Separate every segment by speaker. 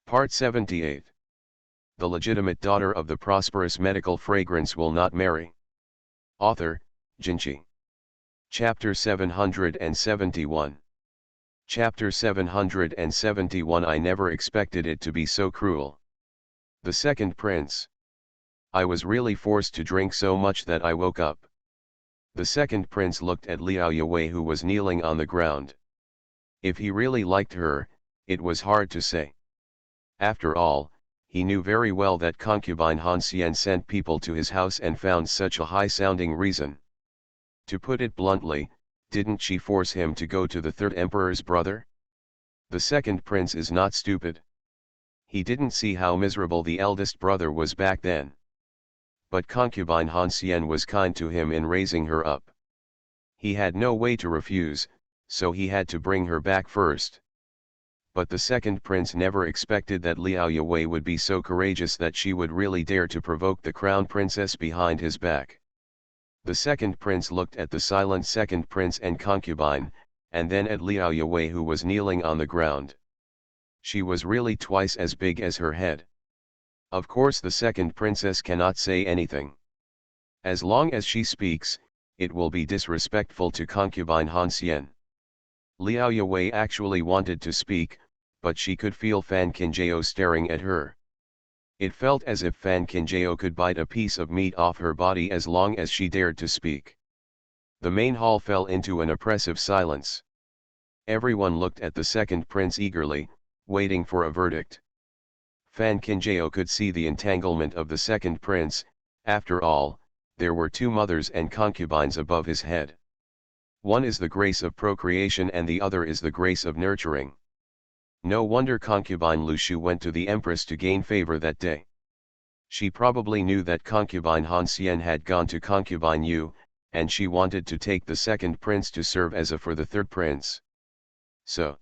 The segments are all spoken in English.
Speaker 1: Part 78. The legitimate daughter of the prosperous medical fragrance will not marry. Author, Jinchi. Chapter 771. Chapter 771. I never expected it to be so cruel. The second prince. I was really forced to drink so much that I woke up. The second prince looked at Liao Yue, who was kneeling on the ground. If he really liked her, it was hard to say. After all, he knew very well that concubine Han Xian sent people to his house and found such a high-sounding reason. To put it bluntly, didn't she force him to go to the third emperor's brother? The second prince is not stupid. He didn't see how miserable the eldest brother was back then. But concubine Han Xian was kind to him in raising her up. He had no way to refuse, so he had to bring her back first. But the second prince never expected that Liao Yue would be so courageous that she would really dare to provoke the crown princess behind his back. The second prince looked at the silent second prince and concubine, and then at Liao Yue, who was kneeling on the ground. She was really twice as big as her head. Of course the second princess cannot say anything. As long as she speaks, it will be disrespectful to concubine Han Xian. Liao Yue actually wanted to speak, but she could feel Fan Qinjiao staring at her. It felt as if Fan Qinjiao could bite a piece of meat off her body as long as she dared to speak. The main hall fell into an oppressive silence. Everyone looked at the second prince eagerly, waiting for a verdict. Fan Qinjiao could see the entanglement of the second prince. After all, there were two mothers and concubines above his head. One is the grace of procreation and the other is the grace of nurturing. No wonder concubine Lu Shu went to the empress to gain favor that day. She probably knew that concubine Han Xian had gone to concubine Yu, and she wanted to take the second prince to serve as a for the third prince. So,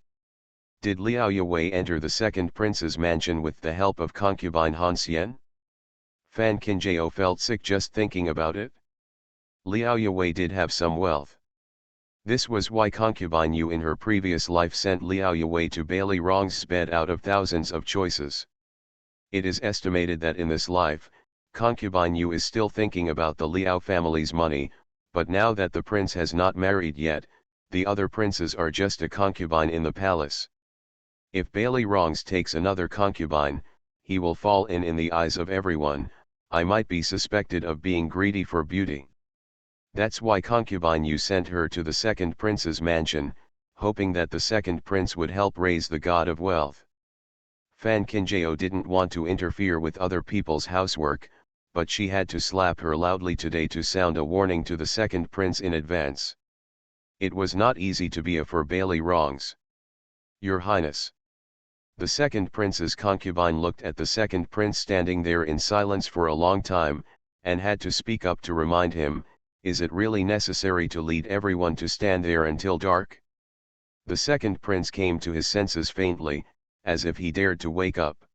Speaker 1: did Liao Yue enter the second prince's mansion with the help of concubine Han Xian? Fan Qinjiao felt sick just thinking about it. Liao Yue did have some wealth. This was why concubine Yu in her previous life sent Liao Yue to Bailey Rong's bed out of thousands of choices. It is estimated that in this life, concubine Yu is still thinking about the Liao family's money, but now that the prince has not married yet, the other princes are just a concubine in the palace. If Bailey Rongs takes another concubine, he will fall in the eyes of everyone. I might be suspected of being greedy for beauty. That's why concubine Yu sent her to the second prince's mansion, hoping that the second prince would help raise the god of wealth. Fan Qinjiao didn't want to interfere with other people's housework, but she had to slap her loudly today to sound a warning to the second prince in advance. It was not easy to be a for Bailey Rongs. Your Highness. The second prince's concubine looked at the second prince standing there in silence for a long time, and had to speak up to remind him, is it really necessary to lead everyone to stand there until dark? The second prince came to his senses faintly, as if he dared to wake up.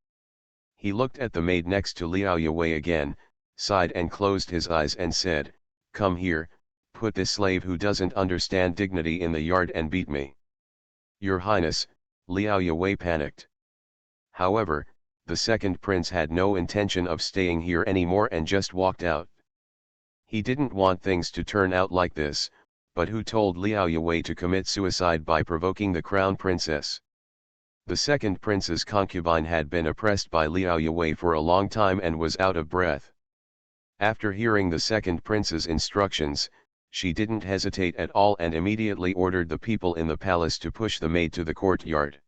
Speaker 1: He looked at the maid next to Liao Yue again, sighed and closed his eyes and said, "Come here, put this slave who doesn't understand dignity in the yard and beat me." Your Highness, Liao Yue panicked. However, the second prince had no intention of staying here anymore and just walked out. He didn't want things to turn out like this, but who told Liao Yue to commit suicide by provoking the crown princess? The second prince's concubine had been oppressed by Liao Yue for a long time and was out of breath. After hearing the second prince's instructions, she didn't hesitate at all and immediately ordered the people in the palace to push the maid to the courtyard.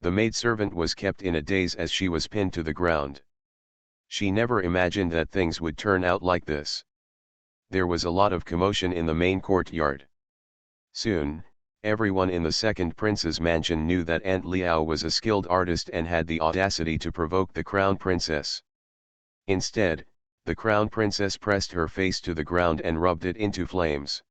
Speaker 1: The maidservant was kept in a daze as she was pinned to the ground. She never imagined that things would turn out like this. There was a lot of commotion in the main courtyard. Soon, everyone in the second prince's mansion knew that Aunt Liao was a skilled artist and had the audacity to provoke the crown princess. Instead, the crown princess pressed her face to the ground and rubbed it into flames.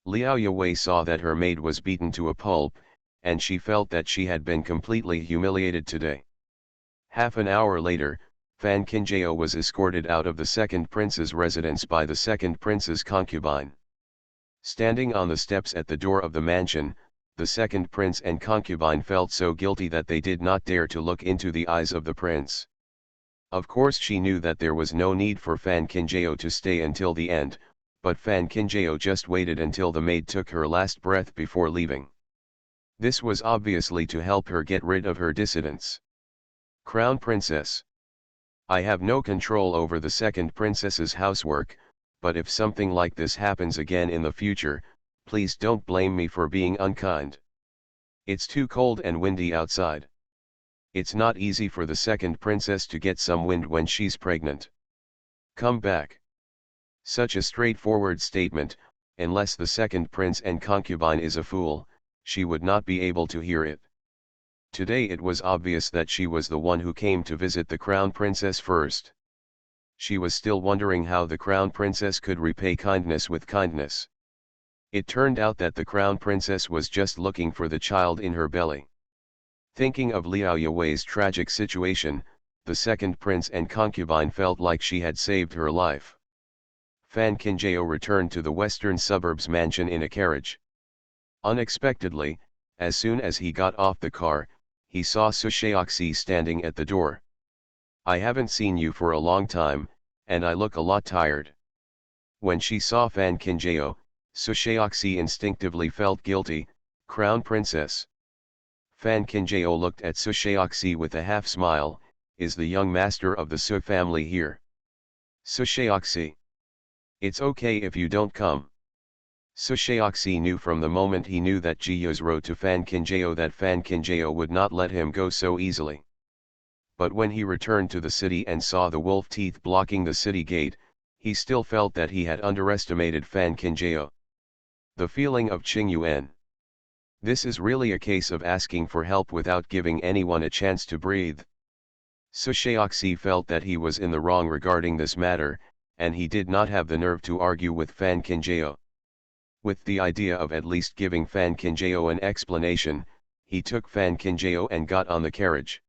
Speaker 1: Liao Yue saw that her maid was beaten to a pulp, and she felt that she had been completely humiliated today. Half an hour later, Fan Qinjiao was escorted out of the second prince's residence by the second prince's concubine. Standing on the steps at the door of the mansion, The second prince and concubine felt so guilty that they did not dare to look into the eyes of the prince. Of course she knew that there was no need for Fan Kinjao to stay until the end, but Fan Kinjao just waited until the maid took her last breath before leaving. This was obviously to help her get rid of her dissidents. Crown Princess. I have no control over the second princess's housework, but if something like this happens again in the future, please don't blame me for being unkind. It's too cold and windy outside. It's not easy for the second princess to get some wind when she's pregnant. Come back. Such a straightforward statement, unless the second prince and concubine is a fool, she would not be able to hear it. Today it was obvious that she was the one who came to visit the crown princess first. She was still wondering how the crown princess could repay kindness with kindness. It turned out that the crown princess was just looking for the child in her belly. Thinking of Liao Yuwei's tragic situation, the second prince and concubine felt like she had saved her life. Fan Kinjao returned to the western suburbs mansion in a carriage. Unexpectedly, as soon as he got off the car, he saw Su Shaoxi standing at the door. I haven't seen you for a long time, and I look a lot tired. When she saw Fan Kinjao, Su Shaoxi instinctively felt guilty. Crown Princess. Fan Kinjao looked at Su Shaoxi with a half smile. Is the young master of the Su family here? Su Shaoxi. It's okay if you don't come. Su Shaoxi knew from the moment he knew that Jiyos wrote to Fan Kinjao that Fan Kinjao would not let him go so easily. But when he returned to the city and saw the wolf teeth blocking the city gate, he still felt that he had underestimated Fan Kinjao. The feeling of Qingyuan. This is really a case of asking for help without giving anyone a chance to breathe. Su Shaoxi felt that he was in the wrong regarding this matter, and he did not have the nerve to argue with Fan Kinjao. With the idea of at least giving Fan Kinjao an explanation, he took Fan Kinjao and got on the carriage.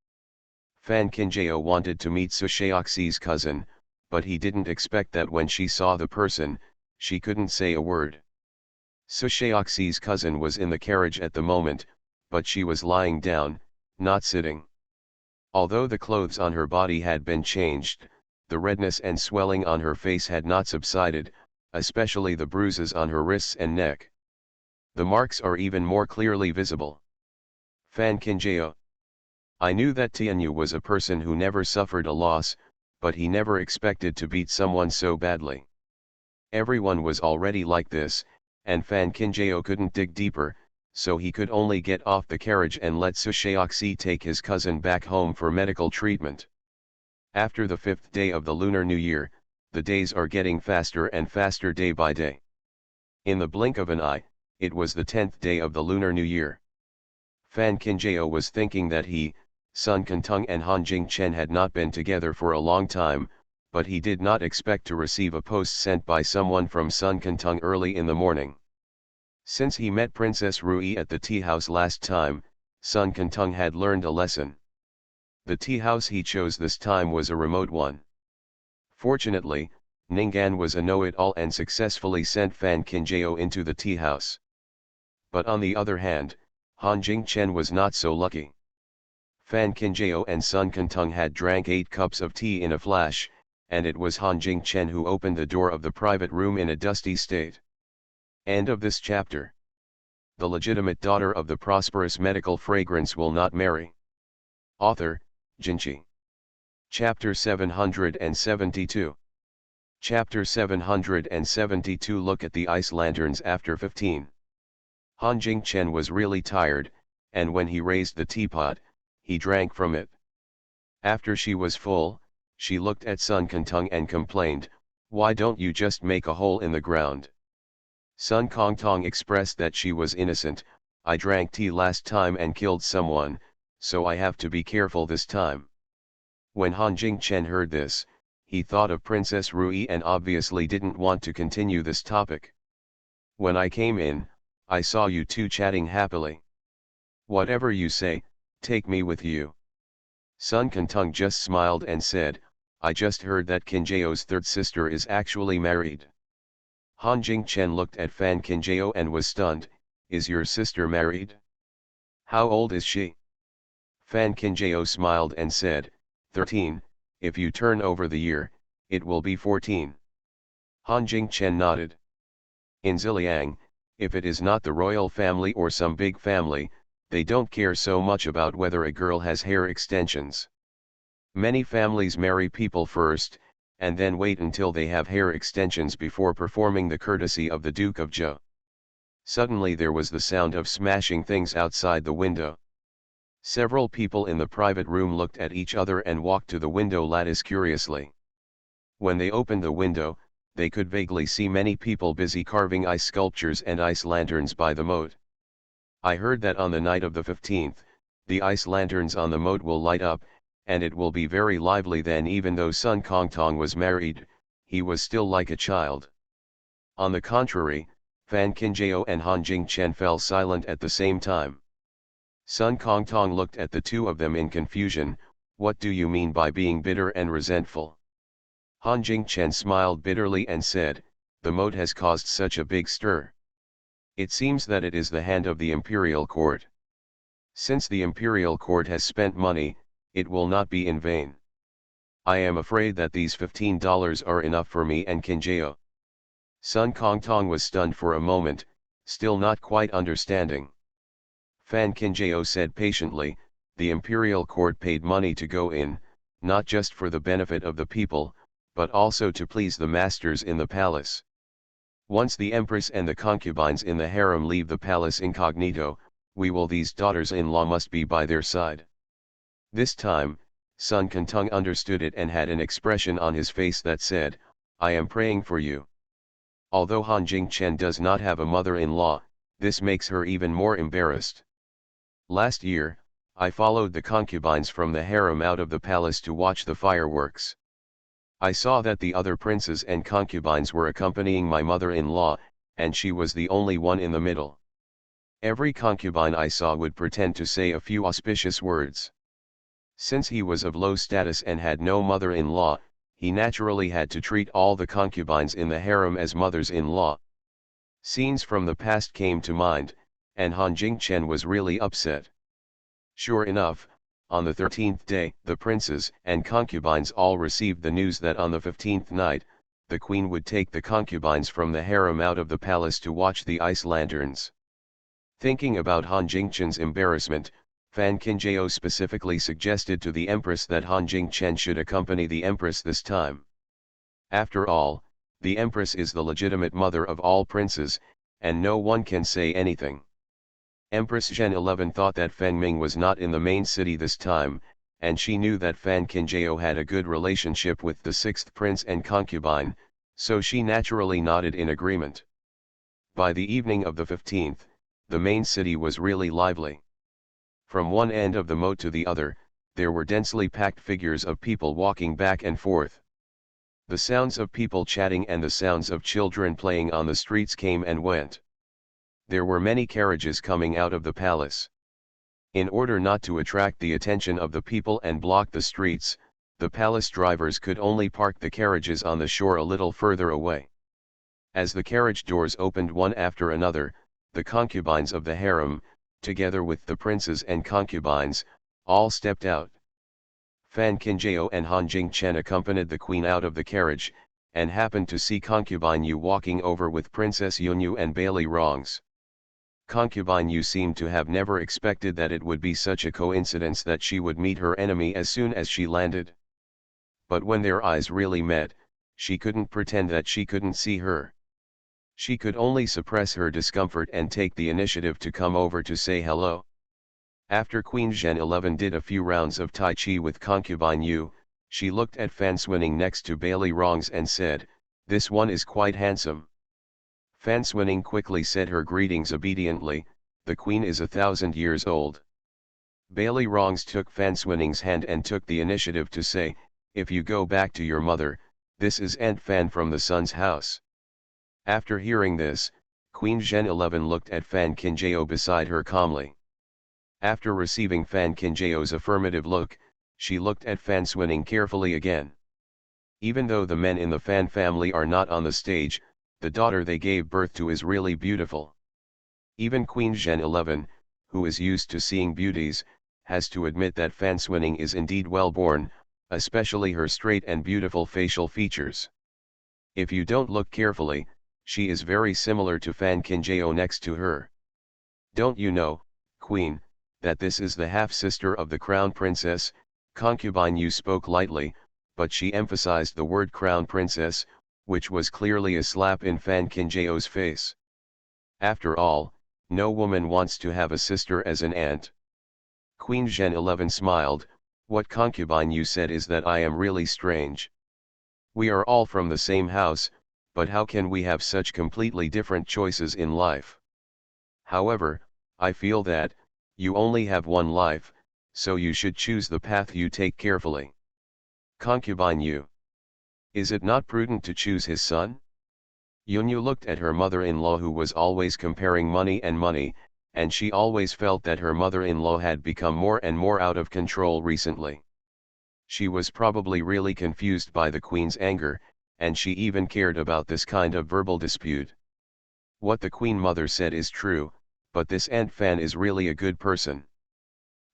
Speaker 1: Fan Kinjao wanted to meet Su Shaoxi's cousin, but he didn't expect that when she saw the person, she couldn't say a word. Su Shaoxi's cousin was in the carriage at the moment, but she was lying down, not sitting. Although the clothes on her body had been changed, the redness and swelling on her face had not subsided, especially the bruises on her wrists and neck. The marks are even more clearly visible. Fan Kinjao. I knew that Tianyu was a person who never suffered a loss, but he never expected to beat someone so badly. Everyone was already like this, and Fan Kinjao couldn't dig deeper, so he could only get off the carriage and let Su Shaoxi take his cousin back home for medical treatment. After the 5th day of the Lunar New Year, the days are getting faster and faster day by day. In the blink of an eye, it was the 10th day of the Lunar New Year. Fan Kinjao was thinking that he, Sun Kentong and Han Jingchen had not been together for a long time, but he did not expect to receive a post sent by someone from Sun Kentong early in the morning. Since he met Princess Rui at the tea house last time, Sun Kentong had learned a lesson. The tea house he chose this time was a remote one. Fortunately, Ning'an was a know-it-all and successfully sent Fan Kinjao into the tea house. But on the other hand, Han Jingchen was not so lucky. Fan Kinjao and Sun Kentong had drank 8 cups of tea in a flash, and it was Han Jingchen who opened the door of the private room in a dusty state. End of this chapter. The legitimate daughter of the prosperous medical fragrance will not marry. Author, Jinchi. Chapter 772. Chapter 772. Look at the ice lanterns after 15. Han Jingchen was really tired, and when he raised the teapot, he drank from it. After she was full, she looked at Sun Kentong and complained, "Why don't you just make a hole in the ground?" Sun Kentong expressed that she was innocent. "I drank tea last time and killed someone, so I have to be careful this time." When Han Jingchen heard this, he thought of Princess Rui and obviously didn't want to continue this topic. "When I came in, I saw you two chatting happily. Whatever you say, take me with you." Sun Kentong just smiled and said, "I just heard that Kinjao's third sister is actually married." Han Jingchen looked at Fan Kinjao and was stunned. Is your sister married? How old is she? Fan Kinjao smiled and said, 13, if you turn over the year, it will be 14. Han Jingchen nodded. In Ziliang, if it is not the royal family or some big family, they don't care so much about whether a girl has hair extensions. Many families marry people first, and then wait until they have hair extensions before performing the courtesy of the Duke of Zhou. Suddenly there was the sound of smashing things outside the window. Several people in the private room looked at each other and walked to the window lattice curiously. When they opened the window, they could vaguely see many people busy carving ice sculptures and ice lanterns by the moat. I heard that on the night of the 15th, the ice lanterns on the moat will light up, and it will be very lively then. Even though Sun Kongtong was married, he was still like a child. On the contrary, Fan Kinjao and Han Jingchen fell silent at the same time. Sun Kongtong looked at the two of them in confusion. What do you mean by being bitter and resentful? Han Jingchen smiled bitterly and said, the moat has caused such a big stir. It seems that it is the hand of the imperial court. Since the imperial court has spent money, it will not be in vain. I am afraid that these $15 are enough for me and Kinjao. Sun Kongtong was stunned for a moment, still not quite understanding. Fan Kinjao said patiently, the imperial court paid money to go in, not just for the benefit of the people, but also to please the masters in the palace. Once the empress and the concubines in the harem leave the palace incognito, these daughters-in-law must be by their side. This time, Sun Kongtong understood it and had an expression on his face that said, I am praying for you. Although Han Jingchen does not have a mother-in-law, this makes her even more embarrassed. Last year, I followed the concubines from the harem out of the palace to watch the fireworks. I saw that the other princes and concubines were accompanying my mother-in-law, and she was the only one in the middle. Every concubine I saw would pretend to say a few auspicious words. Since he was of low status and had no mother-in-law, he naturally had to treat all the concubines in the harem as mothers-in-law. Scenes from the past came to mind, and Han Jingchen was really upset. Sure enough, on the 13th day, the princes and concubines all received the news that on the 15th night, the queen would take the concubines from the harem out of the palace to watch the ice lanterns. Thinking about Han Jingchen's embarrassment, Fan Kinjao specifically suggested to the empress that Han Jingchen should accompany the empress this time. After all, the empress is the legitimate mother of all princes, and no one can say anything. Empress Zhen 11 thought that Feng Ming was not in the main city this time, and she knew that Fan Kinjao had a good relationship with the sixth prince and concubine, so she naturally nodded in agreement. By the evening of the 15th, the main city was really lively. From one end of the moat to the other, there were densely packed figures of people walking back and forth. The sounds of people chatting and the sounds of children playing on the streets came and went. There were many carriages coming out of the palace. In order not to attract the attention of the people and block the streets, the palace drivers could only park the carriages on the shore a little further away. As the carriage doors opened one after another, the concubines of the harem, together with the princes and concubines, all stepped out. Fan Kinjao and Han Jingchen accompanied the queen out of the carriage, and happened to see concubine Yu walking over with Princess Yunyu and Bailey Rongs. Concubine Yu seemed to have never expected that it would be such a coincidence that she would meet her enemy as soon as she landed. But when their eyes really met, she couldn't pretend that she couldn't see her. She could only suppress her discomfort and take the initiative to come over to say hello. After Queen Zhen 11 did a few rounds of Tai Chi with concubine Yu, she looked at Fan Swinning next to Bailey Rongs and said, "This one is quite handsome." Fan Swinning quickly said her greetings obediently, "The queen is 1,000 years old." Bailey Rongs took Fan Swinning's hand and took the initiative to say, "If you go back to your mother, this is Aunt Fan from the Sun's house." After hearing this, Queen Zhen 11 looked at Fan Kinjao beside her calmly. After receiving Fan Kinjao's affirmative look, she looked at Fan Swinning carefully again. Even though the men in the Fan family are not on the stage, the daughter they gave birth to is really beautiful. Even Queen Zhen 11, who is used to seeing beauties, has to admit that Fan Swinning is indeed well born, especially her straight and beautiful facial features. If you don't look carefully, she is very similar to Fan Qinjiao next to her. Don't you know, Queen, that this is the half-sister of the Crown Princess? Concubine Yu spoke lightly, but she emphasized the word Crown Princess, which was clearly a slap in Fan Qinjiao's face. After all, no woman wants to have a sister as an aunt. Queen Zhen 11 smiled. What Concubine Yu said is that I am really strange. We are all from the same house, but how can we have such completely different choices in life? However, I feel that, you only have one life, so you should choose the path you take carefully. Concubine Yu. Is it not prudent to choose his son? Yunyu looked at her mother-in-law, who was always comparing money, and she always felt that her mother-in-law had become more and more out of control recently. She was probably really confused by the queen's anger, and she even cared about this kind of verbal dispute. What the queen mother said is true, but this Aunt Fan is really a good person.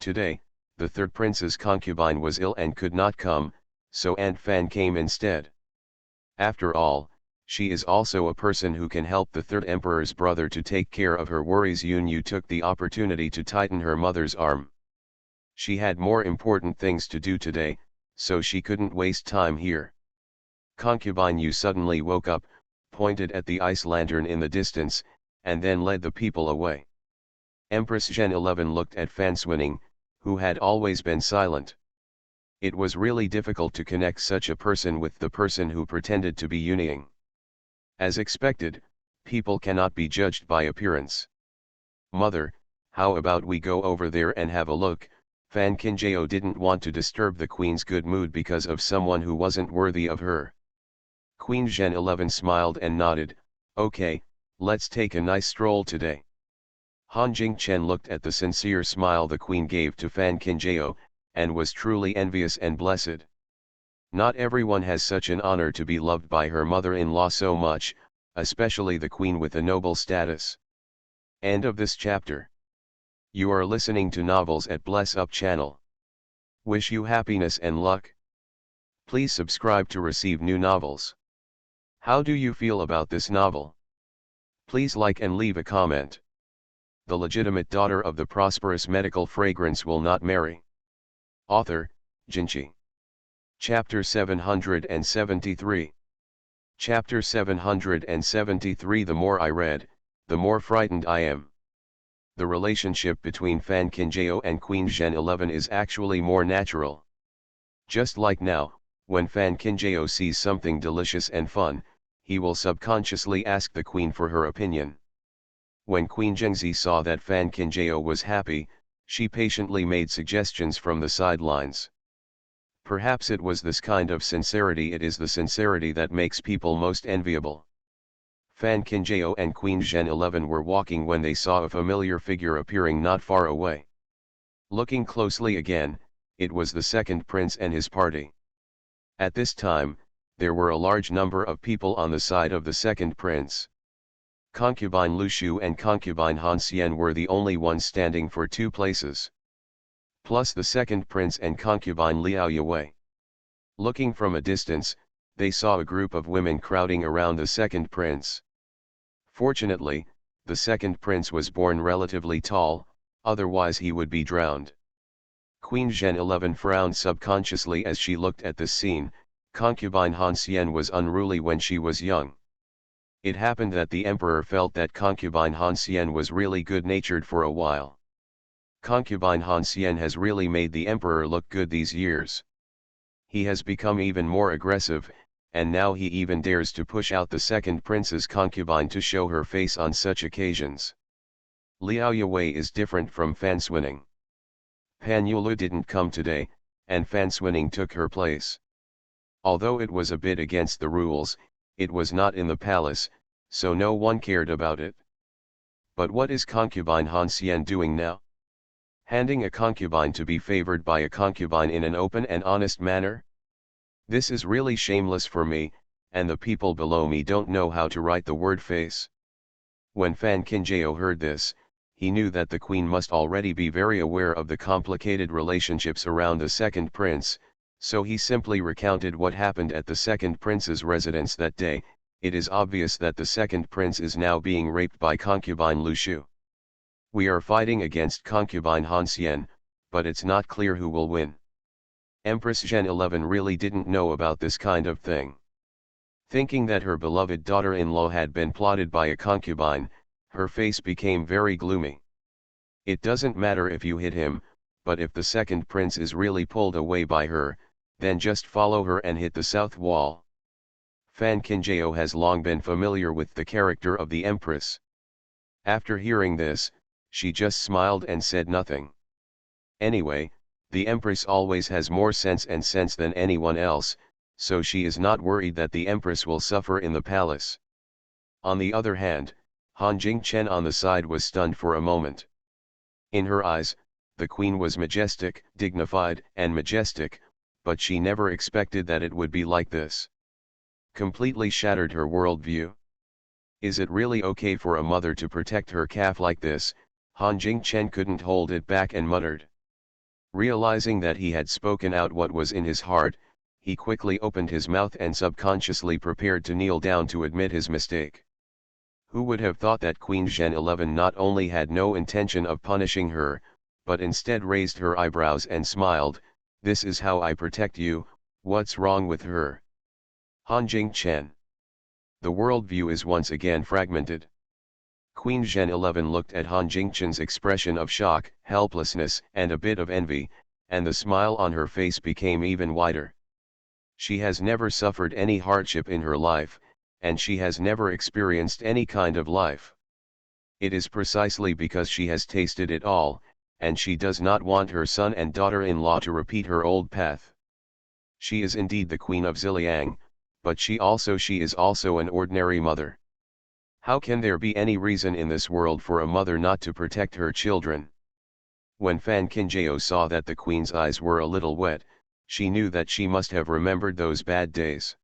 Speaker 1: Today, the third prince's concubine was ill and could not come, so Aunt Fan came instead. After all, she is also a person who can help the third emperor's brother to take care of her worries. Yunyu took the opportunity to tighten her mother's arm. She had more important things to do today, so she couldn't waste time here. Concubine Yu suddenly woke up, pointed at the ice lantern in the distance, and then led the people away. Empress Zhen 11 looked at Fan Swinning, who had always been silent. It was really difficult to connect such a person with the person who pretended to be Yunying. As expected, people cannot be judged by appearance. Mother, how about we go over there and have a look? Fan Qinjiao didn't want to disturb the queen's good mood because of someone who wasn't worthy of her. Queen Zhen 11 smiled and nodded. Okay, let's take a nice stroll today. Han Jingchen looked at the sincere smile the queen gave to Fan Qinjiao, and was truly envious and blessed. Not everyone has such an honor to be loved by her mother-in-law so much, especially the queen with a noble status. End of this chapter. You are listening to Novels at Bless Up channel. Wish you happiness and luck. Please subscribe to receive new novels. How do you feel about this novel? Please like and leave a comment. The legitimate daughter of the prosperous medical fragrance will not marry. Author, Jinchi. Chapter 773. Chapter 773. The more I read, the more frightened I am. The relationship between Fan Qinjiao and Queen Zhen 11 is actually more natural. Just like now, when Fan Qinjiao sees something delicious and fun, he will subconsciously ask the queen for her opinion. When Queen Zhengzi saw that Fan Qinjiao was happy, she patiently made suggestions from the sidelines. Perhaps it was this kind of sincerity, it is the sincerity that makes people most enviable. Fan Qinjiao and Queen Zhen 11 were walking when they saw a familiar figure appearing not far away. Looking closely again, it was the second prince and his party. At this time, there were a large number of people on the side of the second prince. Concubine Lu Shu and concubine Han Xian were the only ones standing for 2 places. Plus the second prince and concubine Liao Yue. Looking from a distance, they saw a group of women crowding around the second prince. Fortunately, the second prince was born relatively tall, otherwise he would be drowned. Queen Zhen 11 frowned subconsciously as she looked at this scene. Concubine Han Xian was unruly when she was young. It happened that the emperor felt that concubine Han Xian was really good-natured for a while. Concubine Han Xian has really made the emperor look good these years. He has become even more aggressive, and now he even dares to push out the second prince's concubine to show her face on such occasions. Liao Yue is different from Fan Swinning. Pan Yulu didn't come today, and Fan Swinning took her place. Although it was a bit against the rules, it was not in the palace, so no one cared about it. But what is concubine Han Xian doing now? Handing a concubine to be favored by a concubine in an open and honest manner? This is really shameless for me, and the people below me don't know how to write the word face. When Fan Kinjao heard this, he knew that the queen must already be very aware of the complicated relationships around the second prince, so he simply recounted what happened at the second prince's residence that day. It is obvious that the second prince is now being raped by concubine Lu Shu. We are fighting against concubine Han Xian, but it's not clear who will win. Empress Zhen 11 really didn't know about this kind of thing. Thinking that her beloved daughter-in-law had been plotted by a concubine, her face became very gloomy. It doesn't matter if you hit him, but if the second prince is really pulled away by her, then just follow her and hit the south wall. Fan Kinjao has long been familiar with the character of the empress. After hearing this, she just smiled and said nothing. Anyway, the empress always has more sense than anyone else, so she is not worried that the empress will suffer in the palace. On the other hand, Han Jingchen on the side was stunned for a moment. In her eyes, the queen was dignified and majestic, but she never expected that it would be like this. Completely shattered her worldview. Is it really okay for a mother to protect her calf like this? Han Jingchen couldn't hold it back and muttered. Realizing that he had spoken out what was in his heart, he quickly opened his mouth and subconsciously prepared to kneel down to admit his mistake. Who would have thought that Queen Zhen 11 not only had no intention of punishing her, but instead raised her eyebrows and smiled. This is how I protect you. What's wrong with her? Han Jingchen. The worldview is once again fragmented. Queen Zhen 11 looked at Han Jingchen's expression of shock, helplessness and a bit of envy, and the smile on her face became even wider. She has never suffered any hardship in her life, and she has never experienced any kind of life. It is precisely because she has tasted it all, and she does not want her son and daughter-in-law to repeat her old path. She is indeed the queen of Ziliang, but she is also an ordinary mother. How can there be any reason in this world for a mother not to protect her children? When Fan Kinjao saw that the queen's eyes were a little wet, she knew that she must have remembered those bad days.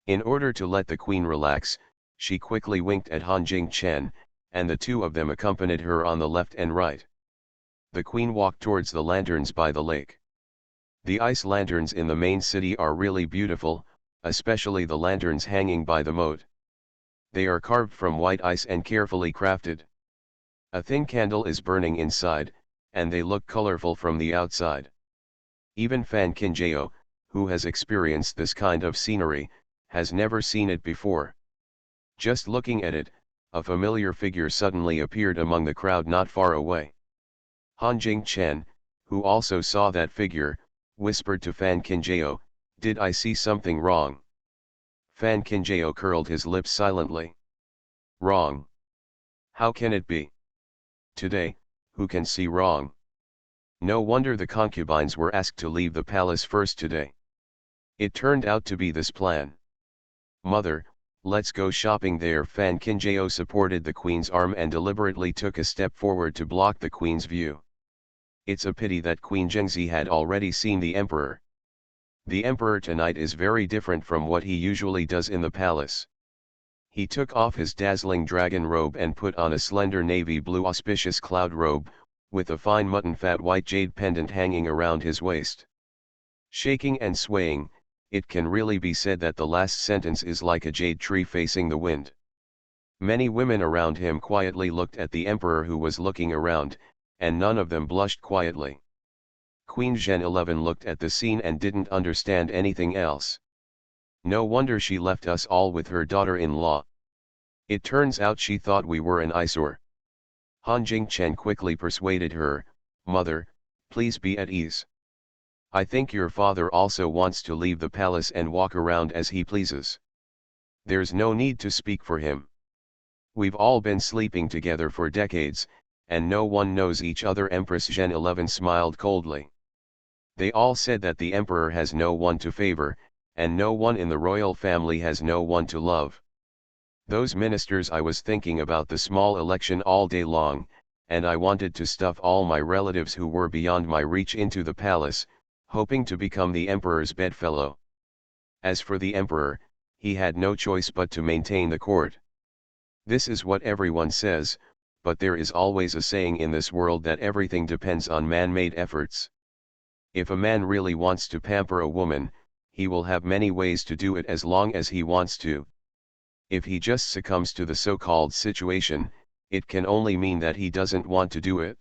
Speaker 1: In order to let the queen relax, she quickly winked at Han Jingchen, and the two of them accompanied her on the left and right. The queen walked towards the lanterns by the lake. The ice lanterns in the main city are really beautiful, especially the lanterns hanging by the moat. They are carved from white ice and carefully crafted. A thin candle is burning inside, and they look colorful from the outside. Even Fan Kinjao, who has experienced this kind of scenery, has never seen it before. Just looking at it, a familiar figure suddenly appeared among the crowd not far away. Han Jingchen, who also saw that figure, whispered to Fan Kinjao, "Did I see something wrong?" Fan Kinjao curled his lips silently. "Wrong? How can it be? Today, who can see wrong? No wonder the concubines were asked to leave the palace first today. It turned out to be this plan. Mother, let's go shopping there." Fan Kinjao supported the queen's arm and deliberately took a step forward to block the queen's view. It's a pity that Queen Zhengzi had already seen the emperor. The emperor tonight is very different from what he usually does in the palace. He took off his dazzling dragon robe and put on a slender navy blue auspicious cloud robe, with a fine mutton fat white jade pendant hanging around his waist. Shaking and swaying, it can really be said that the last sentence is like a jade tree facing the wind. Many women around him quietly looked at the emperor who was looking around, and none of them blushed quietly. Queen Zhen 11 looked at the scene and didn't understand anything else. No wonder she left us all with her daughter-in-law. It turns out she thought we were an eyesore. Han Jingchen quickly persuaded her, "Mother, please be at ease. I think your father also wants to leave the palace and walk around as he pleases. There's no need to speak for him. We've all been sleeping together for decades, and no one knows each other." Empress Zhen 11 smiled coldly. They all said that the emperor has no one to favor, and no one in the royal family has no one to love. Those ministers, I was thinking about the small election all day long, and I wanted to stuff all my relatives who were beyond my reach into the palace, hoping to become the emperor's bedfellow. As for the emperor, he had no choice but to maintain the court. This is what everyone says, but there is always a saying in this world that everything depends on man-made efforts. If a man really wants to pamper a woman, he will have many ways to do it as long as he wants to. If he just succumbs to the so-called situation, it can only mean that he doesn't want to do it.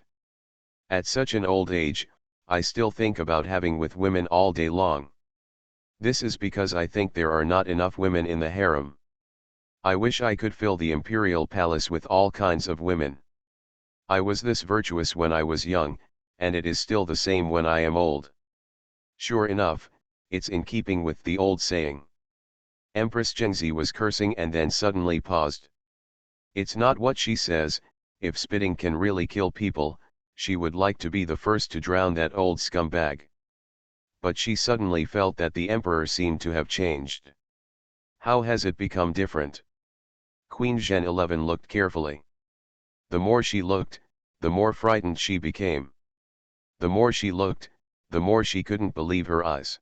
Speaker 1: At such an old age, I still think about having with women all day long. This is because I think there are not enough women in the harem. I wish I could fill the imperial palace with all kinds of women. I was this virtuous when I was young, and it is still the same when I am old. Sure enough, it's in keeping with the old saying. Empress Zhengzi was cursing and then suddenly paused. It's not what she says, if spitting can really kill people, she would like to be the first to drown that old scumbag. But she suddenly felt that the emperor seemed to have changed. How has it become different? Queen Zhen 11 looked carefully. The more she looked, the more frightened she became. The more she looked, the more she couldn't believe her eyes.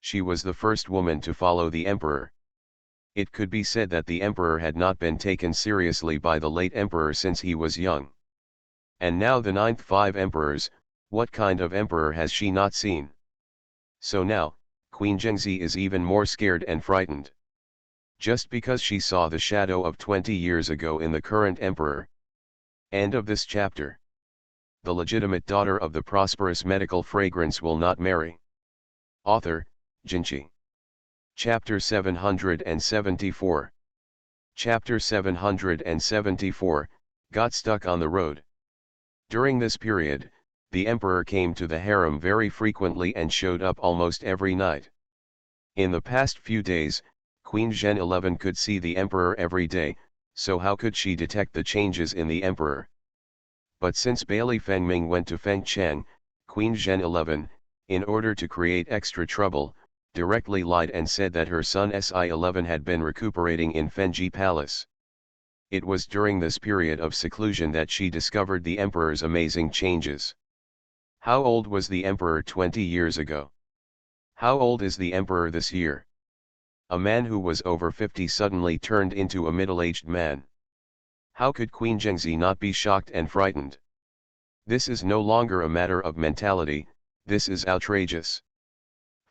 Speaker 1: She was the first woman to follow the emperor. It could be said that the emperor had not been taken seriously by the late emperor since he was young. And now the ninth 5 emperors, what kind of emperor has she not seen? So now, Queen Zhengzi is even more scared and frightened. Just because she saw the shadow of 20 years ago in the current emperor. End of this chapter. The legitimate daughter of the prosperous medical fragrance will not marry. Author, Jinchi. Chapter 774. Chapter 774, got stuck on the road. During this period, the emperor came to the harem very frequently and showed up almost every night. In the past few days, Queen Zhen 11 could see the emperor every day, so how could she detect the changes in the emperor? But since Bailey Fengming went to Fengcheng, Queen Zhen 11, in order to create extra trouble, directly lied and said that her son Si-11 had been recuperating in Fenji Palace. It was during this period of seclusion that she discovered the emperor's amazing changes. How old was the emperor 20 years ago? How old is the emperor this year? A man who was over 50 suddenly turned into a middle-aged man. How could Queen Zhengzi not be shocked and frightened? This is no longer a matter of mentality, this is outrageous.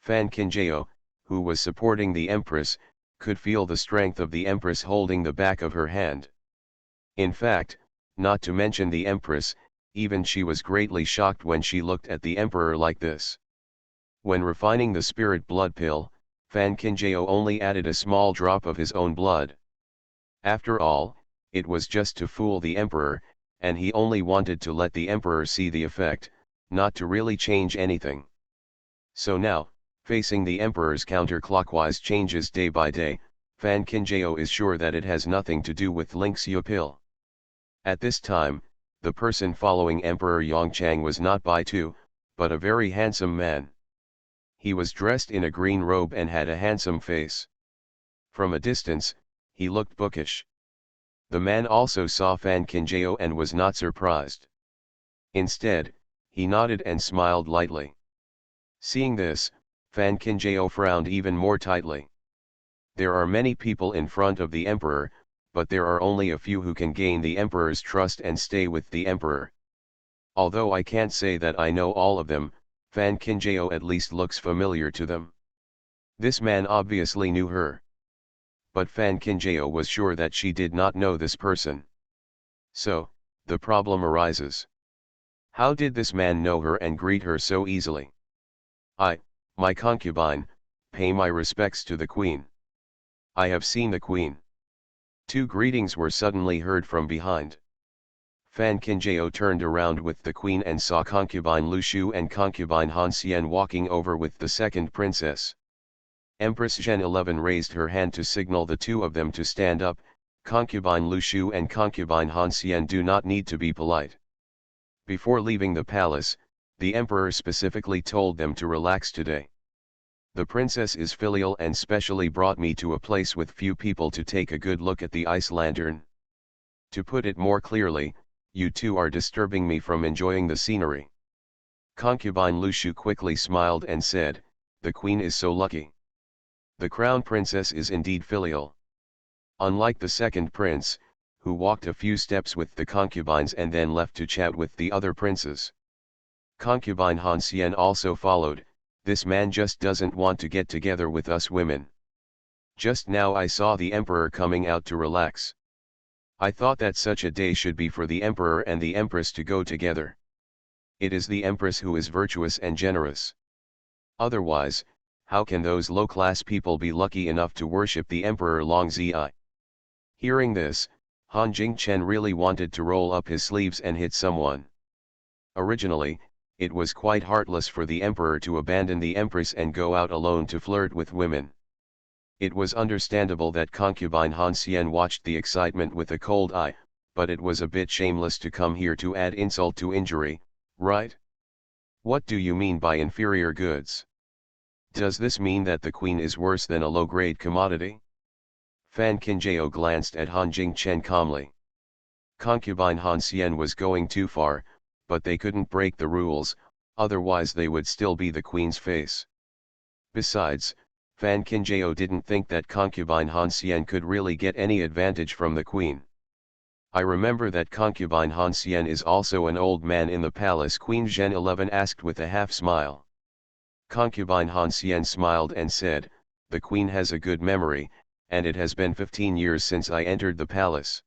Speaker 1: Fan Qinjiao, who was supporting the empress, could feel the strength of the empress holding the back of her hand. In fact, not to mention the empress, even she was greatly shocked when she looked at the emperor like this. When refining the spirit blood pill, Fan Qinjiao only added a small drop of his own blood. After all, it was just to fool the emperor, and he only wanted to let the emperor see the effect, not to really change anything. So now, facing the emperor's counterclockwise changes day by day, Fan Qinjiao is sure that it has nothing to do with Ling Xiu pill. At this time, the person following Emperor Yongchang was not Bai Tu, but a very handsome man. He was dressed in a green robe and had a handsome face. From a distance, he looked bookish. The man also saw Fan Qinjiao and was not surprised. Instead, he nodded and smiled lightly. Seeing this, Fan Qinjiao frowned even more tightly. There are many people in front of the emperor, but there are only a few who can gain the emperor's trust and stay with the emperor. Although I can't say that I know all of them, Fan Qinjiao at least looks familiar to them. This man obviously knew her. But Fan Qinjiao was sure that she did not know this person. So, the problem arises. How did this man know her and greet her so easily? My concubine, pay my respects to the queen. I have seen the queen. 2 greetings were suddenly heard from behind. Fan Qinjiao turned around with the queen and saw concubine Lu Shu and concubine Han Xian walking over with the second princess. Empress Zhen 11 raised her hand to signal the 2 of them to stand up. Concubine Lu Shu and concubine Han Xian do not need to be polite. Before leaving the palace, the emperor specifically told them to relax today. The princess is filial and specially brought me to a place with few people to take a good look at the ice lantern. To put it more clearly, you 2 are disturbing me from enjoying the scenery. Concubine Lu Shu quickly smiled and said, the queen is so lucky. The crown princess is indeed filial. Unlike the second prince, who walked a few steps with the concubines and then left to chat with the other princes. Concubine Han Xian also followed. This man just doesn't want to get together with us women. Just now I saw the emperor coming out to relax. I thought that such a day should be for the emperor and the empress to go together. It is the empress who is virtuous and generous. Otherwise, how can those low-class people be lucky enough to worship the emperor Long Zi? Hearing this, Han Jingchen really wanted to roll up his sleeves and hit someone. Originally, it was quite heartless for the emperor to abandon the empress and go out alone to flirt with women. It was understandable that concubine Han Xian watched the excitement with a cold eye, but it was a bit shameless to come here to add insult to injury, right? What do you mean by inferior goods? Does this mean that the queen is worse than a low-grade commodity? Fan Qinjiao glanced at Han Jingchen calmly. Concubine Han Xian was going too far, but they couldn't break the rules, otherwise they would still be the queen's face. Besides, Fan Qinjiao didn't think that concubine Han Xian could really get any advantage from the queen. I remember that concubine Han Xian is also an old man in the palace, Queen Zhen 11 asked with a half-smile. Concubine Han Xian smiled and said, the queen has a good memory, and it has been 15 years since I entered the palace.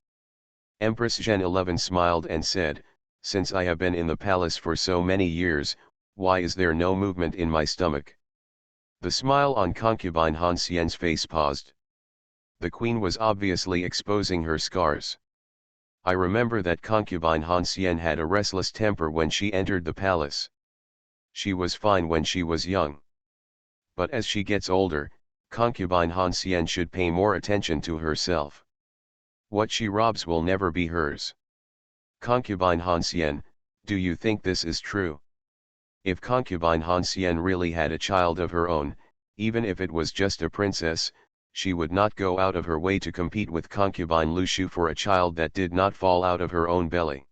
Speaker 1: Empress Zhen 11 smiled and said, since I have been in the palace for so many years, why is there no movement in my stomach? The smile on concubine Han Xian's face paused. The queen was obviously exposing her scars. I remember that concubine Han Xian had a restless temper when she entered the palace. She was fine when she was young. But as she gets older, concubine Han Xian should pay more attention to herself. What she robs will never be hers. Concubine Han Xian, do you think this is true? If concubine Han Xian really had a child of her own, even if it was just a princess, she would not go out of her way to compete with concubine Lu Shu for a child that did not fall out of her own belly.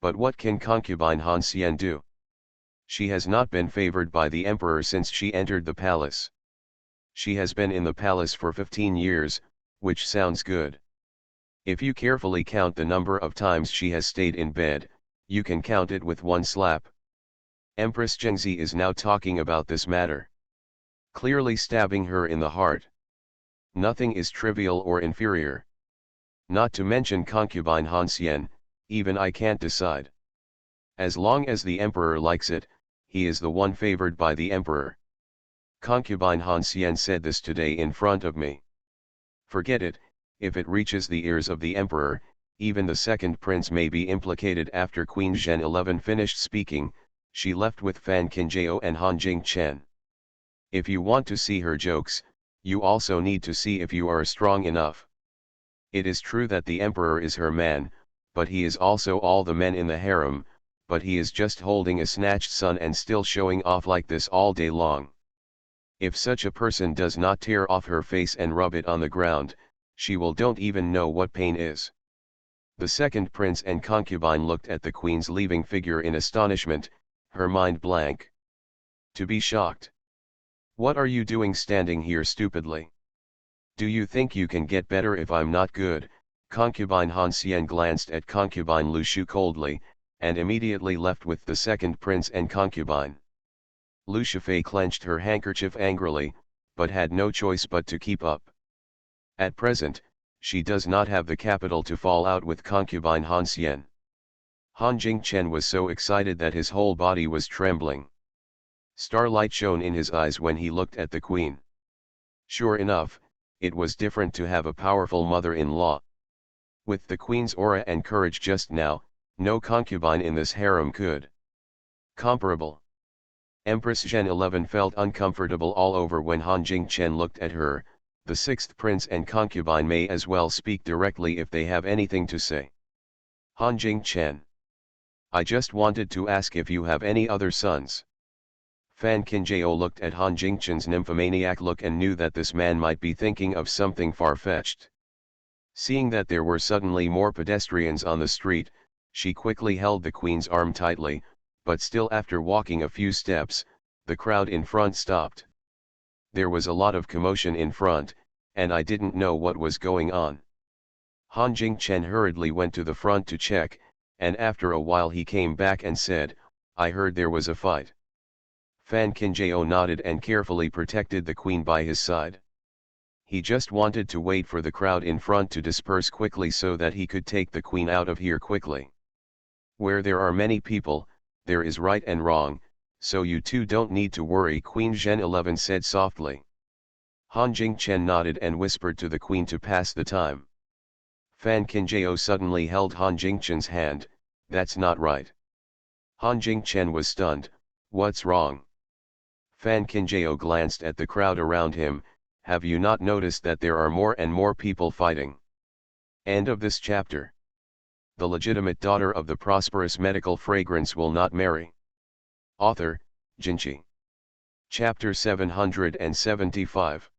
Speaker 1: But what can concubine Han Xian do? She has not been favored by the emperor since she entered the palace. She has been in the palace for 15 years, which sounds good. If you carefully count the number of times she has stayed in bed, you can count it with one slap. Empress Zhengzi is now talking about this matter, clearly stabbing her in the heart. Nothing is trivial or inferior. Not to mention concubine Han Xian, even I can't decide. As long as the emperor likes it, he is the one favored by the emperor. Concubine Han Xian said this today in front of me. Forget it, if it reaches the ears of the emperor, even the second prince may be implicated. After Queen Zhen 11 finished speaking, she left with Fan Qinjiao and Han Jingchen. If you want to see her jokes, you also need to see if you are strong enough. It is true that the emperor is her man, but he is also all the men in the harem, but he is just holding a snatched son and still showing off like this all day long. If such a person does not tear off her face and rub it on the ground, she will don't even know what pain is. The second prince and concubine looked at the queen's leaving figure in astonishment, her mind blank. To be shocked. What are you doing standing here stupidly? Do you think you can get better if I'm not good? Concubine Han Xian glanced at concubine Lu Shu coldly, and immediately left with the second prince and concubine. Lu Shifei clenched her handkerchief angrily, but had no choice but to keep up. At present, she does not have the capital to fall out with concubine Han Xian. Han Jingchen was so excited that his whole body was trembling. Starlight shone in his eyes when he looked at the queen. Sure enough, it was different to have a powerful mother-in-law. With the queen's aura and courage just now, no concubine in this harem could comparable. Empress Zhen 11 felt uncomfortable all over when Han Jingchen looked at her. The sixth prince and concubine may as well speak directly if they have anything to say. Han Jingchen. I just wanted to ask if you have any other sons. Fan Qinjiao looked at Han Jingchen's nymphomaniac look and knew that this man might be thinking of something far-fetched. Seeing that there were suddenly more pedestrians on the street, she quickly held the queen's arm tightly, but still after walking a few steps, the crowd in front stopped. There was a lot of commotion in front, and I didn't know what was going on. Han Jingchen hurriedly went to the front to check, and after a while he came back and said, "I heard there was a fight." Fan Qinjiao nodded and carefully protected the queen by his side. He just wanted to wait for the crowd in front to disperse quickly so that he could take the queen out of here quickly. "Where there are many people, there is right and wrong, so you two don't need to worry," Queen Zhen 11 said softly. Han Jingchen nodded and whispered to the queen to pass the time. Fan Qinjiao suddenly held Han Jingchen's hand. "That's not right." Han Jingchen was stunned. "What's wrong?" Fan Qinjiao glanced at the crowd around him. "Have you not noticed that there are more and more people fighting?" End of this chapter. The legitimate daughter of the prosperous medical fragrance will not marry. Author, Jinchi. Chapter 775.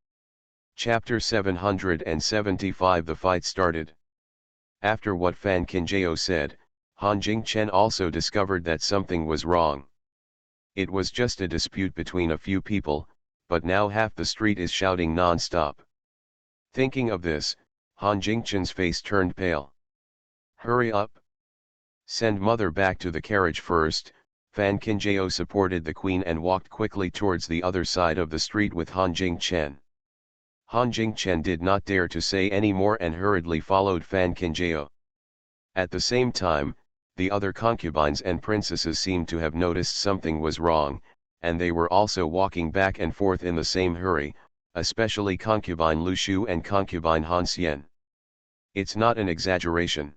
Speaker 1: Chapter 775. The fight started. After what Fan Qinjiao said, Han Jingchen also discovered that something was wrong. It was just a dispute between a few people, but now half the street is shouting non-stop. Thinking of this, Han Jingchen's face turned pale. "Hurry up! Send mother back to the carriage first." Fan Qinjiao supported the queen and walked quickly towards the other side of the street with Han Jingchen. Han Jingchen did not dare to say any more and hurriedly followed Fan Qinjiao. At the same time, the other concubines and princesses seemed to have noticed something was wrong, and they were also walking back and forth in the same hurry, especially concubine Lu Shu and concubine Han Xian. "It's not an exaggeration."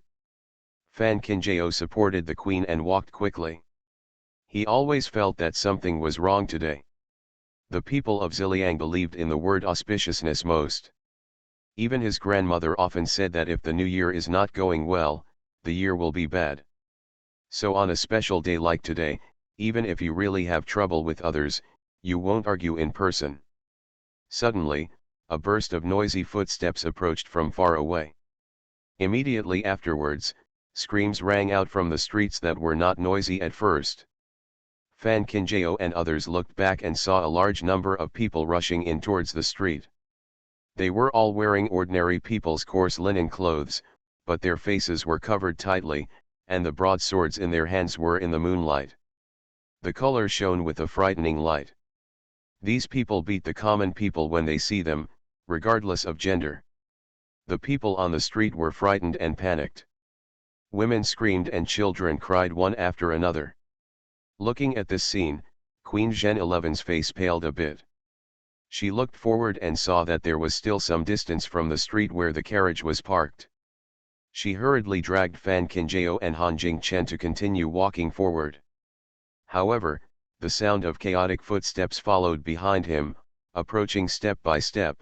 Speaker 1: Fan Qinjiao supported the queen and walked quickly. He always felt that something was wrong today. The people of Ziliang believed in the word auspiciousness most. Even his grandmother often said that if the new year is not going well, the year will be bad. So on a special day like today, even if you really have trouble with others, you won't argue in person. Suddenly, a burst of noisy footsteps approached from far away. Immediately afterwards, screams rang out from the streets that were not noisy at first. Fan Qinjiao and others looked back and saw a large number of people rushing in towards the street. They were all wearing ordinary people's coarse linen clothes, but their faces were covered tightly, and the broadswords in their hands were in the moonlight. The color shone with a frightening light. These people beat the common people when they see them, regardless of gender. The people on the street were frightened and panicked. Women screamed and children cried one after another. Looking at this scene, Queen Zhen 11's face paled a bit. She looked forward and saw that there was still some distance from the street where the carriage was parked. She hurriedly dragged Fan Qinjiao and Han Jingchen to continue walking forward. However, the sound of chaotic footsteps followed behind him, approaching step by step.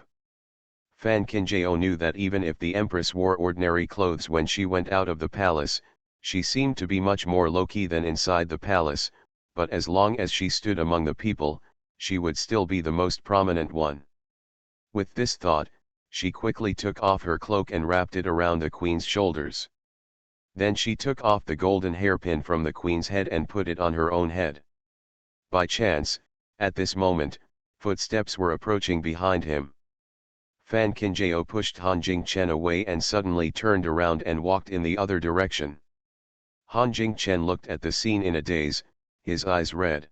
Speaker 1: Fan Qinjiao knew that even if the Empress wore ordinary clothes when she went out of the palace, she seemed to be much more low-key than inside the palace, but as long as she stood among the people, she would still be the most prominent one. With this thought, she quickly took off her cloak and wrapped it around the queen's shoulders. Then she took off the golden hairpin from the queen's head and put it on her own head. By chance, at this moment, footsteps were approaching behind him. Fan Qinjiao pushed Han Jingchen away and suddenly turned around and walked in the other direction. Han Jingchen looked at the scene in a daze, his eyes red.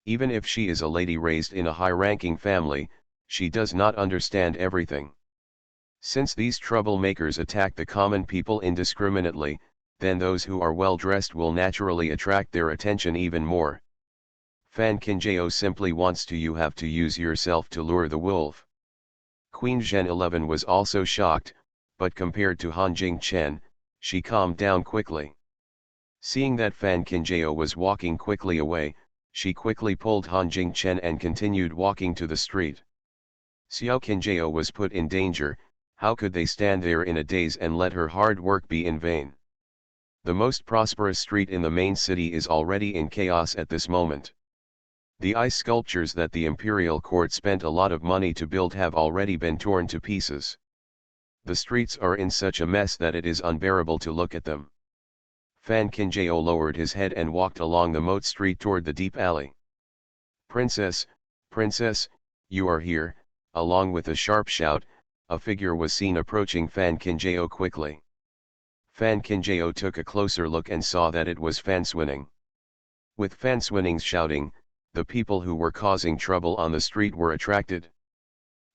Speaker 1: Even if she is a lady raised in a high-ranking family, she does not understand everything. Since these troublemakers attack the common people indiscriminately, then those who are well-dressed will naturally attract their attention even more. Fan Qinjiao simply wants to you have to use yourself to lure the wolf. Queen Zhen 11 was also shocked, but compared to Han Jingchen, she calmed down quickly. Seeing that Fan Qinjiao was walking quickly away, she quickly pulled Han Jingchen and continued walking to the street. Xiao Qinjiao was put in danger. How could they stand there in a daze and let her hard work be in vain? The most prosperous street in the main city is already in chaos at this moment. The ice sculptures that the imperial court spent a lot of money to build have already been torn to pieces. The streets are in such a mess that it is unbearable to look at them. Fan Qinjiao lowered his head and walked along the moat street toward the deep alley. "Princess, princess, you are here!" Along with a sharp shout, a figure was seen approaching Fan Kinjao quickly. Fan Kinjao took a closer look and saw that it was Fan Swinning. With Fan Swinning's shouting, the people who were causing trouble on the street were attracted.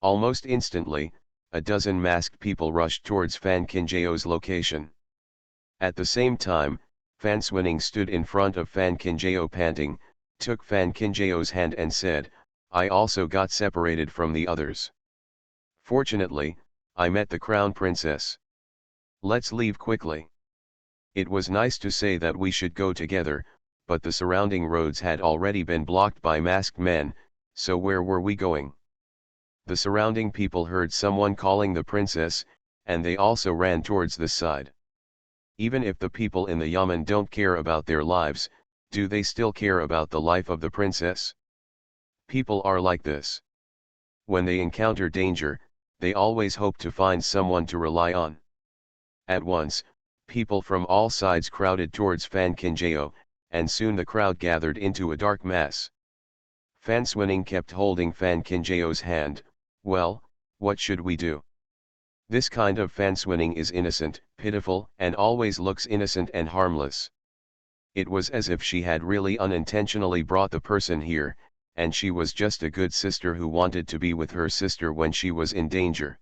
Speaker 1: Almost instantly, a dozen masked people rushed towards Fan Kinjao's location. At the same time, Fan Swinning stood in front of Fan Kinjao panting, took Fan Kinjao's hand and said, "I also got separated from the others. Fortunately, I met the crown princess. Let's leave quickly." It was nice to say that we should go together, but the surrounding roads had already been blocked by masked men, so where were we going? The surrounding people heard someone calling the princess, and they also ran towards the side. Even if the people in the Yamen don't care about their lives, do they still care about the life of the princess? People are like this. When they encounter danger, they always hope to find someone to rely on. At once, people from all sides crowded towards Fan Kinjao, and soon the crowd gathered into a dark mass. Fan Swinning kept holding Fan Kinjao's hand. "Well, what should we do?" This kind of Fan Swinning is innocent, pitiful, and always looks innocent and harmless. It was as if she had really unintentionally brought the person here, and she was just a good sister who wanted to be with her sister when she was in danger.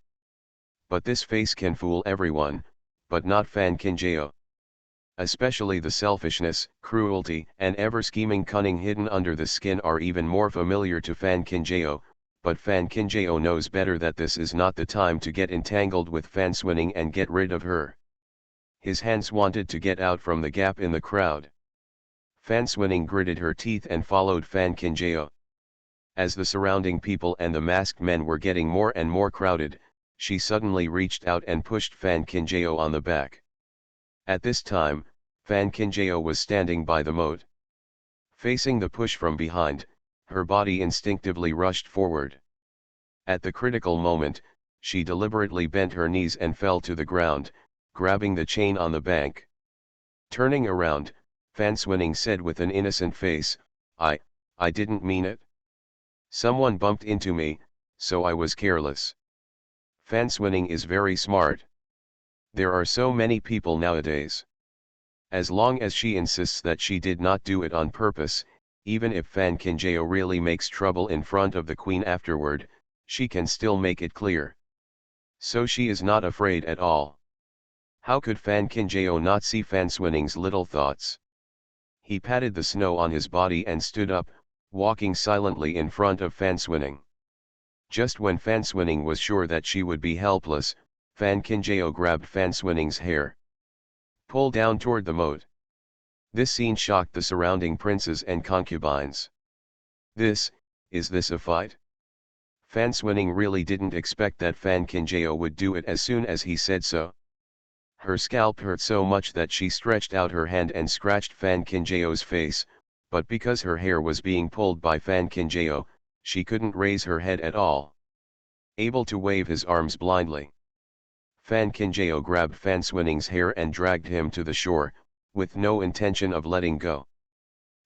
Speaker 1: But this face can fool everyone, but not Fan Kinjao. Especially the selfishness, cruelty, and ever-scheming cunning hidden under the skin are even more familiar to Fan Kinjao, but Fan Kinjao knows better that this is not the time to get entangled with Fan Swinning and get rid of her. His hands wanted to get out from the gap in the crowd. Fan Swinning gritted her teeth and followed Fan Kinjao. As the surrounding people and the masked men were getting more and more crowded, she suddenly reached out and pushed Fan Kinjao on the back. At this time, Fan Kinjao was standing by the moat. Facing the push from behind, her body instinctively rushed forward. At the critical moment, she deliberately bent her knees and fell to the ground, grabbing the chain on the bank. Turning around, Fan Swinning said with an innocent face, I didn't mean it. Someone bumped into me, so I was careless." Fan Swinning is very smart. There are so many people nowadays. As long as she insists that she did not do it on purpose, even if Fan Kinjao really makes trouble in front of the queen afterward, she can still make it clear. So she is not afraid at all. How could Fan Kinjao not see Fan Swinning's little thoughts? He patted the snow on his body and stood up, walking silently in front of Fan Swinning. Just when Fan Swinning was sure that she would be helpless, Fan Kinjao grabbed Fan Swinning's hair. Pull down toward the moat. This scene shocked the surrounding princes and concubines. Is this a fight? Fan Swinning really didn't expect that Fan Kinjao would do it as soon as he said so. Her scalp hurt so much that she stretched out her hand and scratched Fan Kinjao's face, but because her hair was being pulled by Fan Kinjao, she couldn't raise her head at all. Able to wave his arms blindly, Fan Kinjao grabbed Fan Swinning's hair and dragged him to the shore, with no intention of letting go.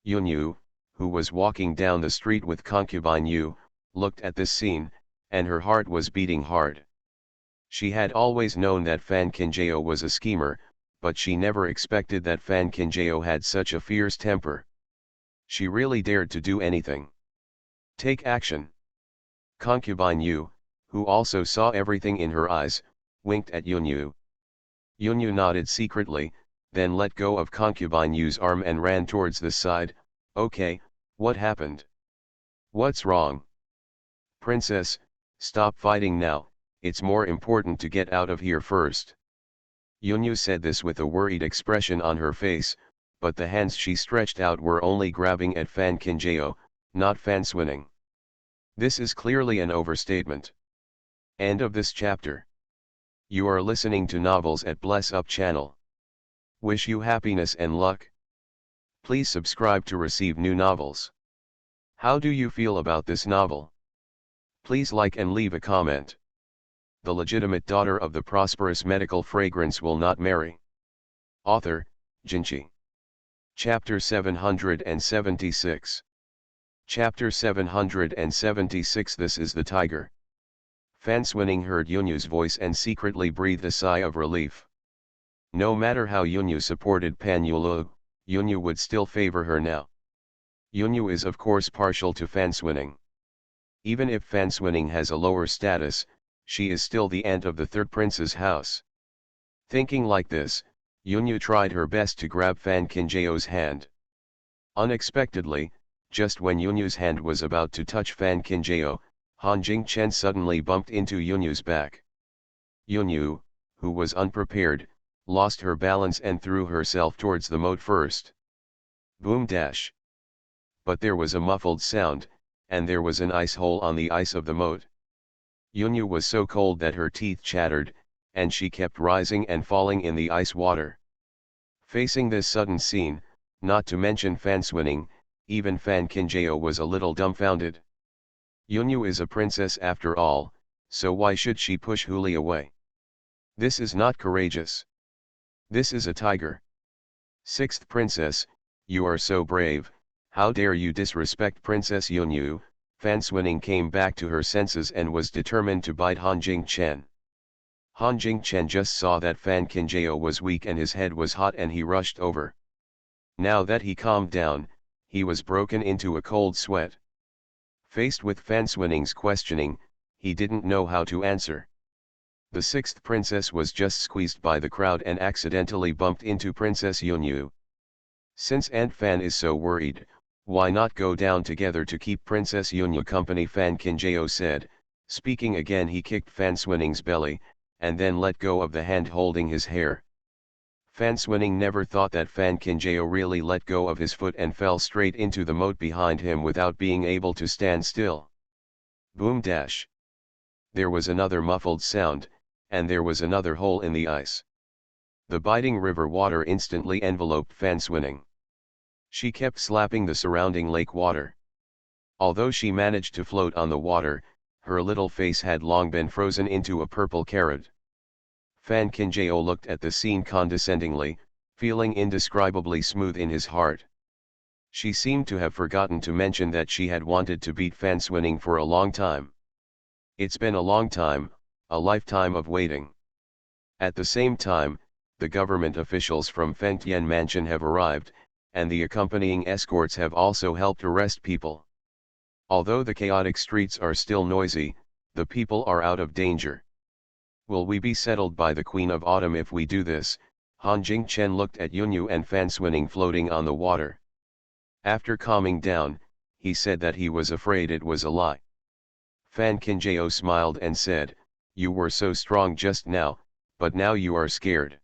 Speaker 1: Yunyu, who was walking down the street with concubine Yu, looked at this scene, and her heart was beating hard. She had always known that Fan Kinjao was a schemer, but she never expected that Fan Kinjao had such a fierce temper. She really dared to do anything. Take action. Concubine Yu, who also saw everything in her eyes, winked at Yunyu. Yunyu nodded secretly, then let go of concubine Yu's arm and ran towards the side. Okay, what happened? What's wrong? Princess, stop fighting now, it's more important to get out of here first. Yunyu said this with a worried expression on her face, but the hands she stretched out were only grabbing at Fan Kinjao, not Fan Swinning. This is clearly an overstatement. End of this chapter. You are listening to Novels at Bless Up channel. Wish you happiness and luck. Please subscribe to receive new novels. How do you feel about this novel? Please like and leave a comment. The legitimate daughter of the prosperous medical fragrance will not marry. Author, Jinchi. Chapter 776. Chapter 776. This is the tiger. Fan Swinning heard Yunyu's voice and secretly breathed a sigh of relief. No matter how Yunyu supported Pan Yulu, Yunyu would still favor her now. Yunyu is of course partial to Fan Swinning. Even if Fan Swinning has a lower status, she is still the aunt of the third prince's house. Thinking like this, Yunyu tried her best to grab Fan Kinjao's hand. Unexpectedly, just when Yunyu's hand was about to touch Fan Kinjao, Han Jingchen suddenly bumped into Yunyu's back. Yunyu, who was unprepared, lost her balance and threw herself towards the moat first. Boom dash. But there was a muffled sound, and there was an ice hole on the ice of the moat. Yunyu was so cold that her teeth chattered, and she kept rising and falling in the ice water. Facing this sudden scene, not to mention Fan Swinning, even Fan Kinjao was a little dumbfounded. Yunyu is a princess after all, so why should she push Huli away? This is not courageous. This is a tiger. Sixth princess, you are so brave, how dare you disrespect Princess Yunyu? Fan Swinning came back to her senses and was determined to bite Han Jingchen. Han Jingchen just saw that Fan Kinjao was weak and his head was hot and he rushed over. Now that he calmed down, he was broken into a cold sweat. Faced with Fan Swinning's questioning, he didn't know how to answer. The sixth princess was just squeezed by the crowd and accidentally bumped into Princess Yunyu. Since Aunt Fan is so worried, why not go down together to keep Princess Yunyu company? Fan Kinjao said. Speaking again, he kicked Fan Swinning's belly, and then let go of the hand holding his hair. Fan Swinning never thought that Fan Kinjao really let go of his foot and fell straight into the moat behind him without being able to stand still. Boom dash. There was another muffled sound, and there was another hole in the ice. The biting river water instantly enveloped Fan Swinning. She kept slapping the surrounding lake water. Although she managed to float on the water, her little face had long been frozen into a purple carrot. Fan Kinjao looked at the scene condescendingly, feeling indescribably smooth in his heart. She seemed to have forgotten to mention that she had wanted to beat Fan Swinning for a long time. It's been a long time, a lifetime of waiting. At the same time, the government officials from Fengtian Mansion have arrived, and the accompanying escorts have also helped arrest people. Although the chaotic streets are still noisy, the people are out of danger. Will we be settled by the Queen of Autumn if we do this? Han Jingchen looked at Yunyu and Fan Swinning floating on the water. After calming down, he said that he was afraid it was a lie. Fan Kinjao smiled and said, "You were so strong just now, but now you are scared.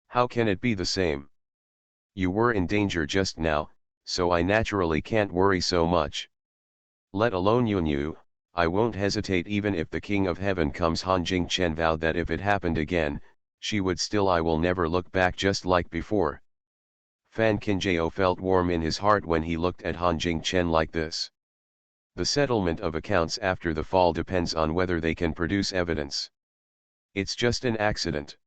Speaker 1: How can it be the same? You were in danger just now, so I naturally can't worry so much. Let alone Yunyu, I won't hesitate even if the King of Heaven comes." Han Jingchen vowed that if it happened again, she would still. I will never look back just like before. Fan Kinjao felt warm in his heart when he looked at Han Jingchen like this. The settlement of accounts after the fall depends on whether they can produce evidence. It's just an accident.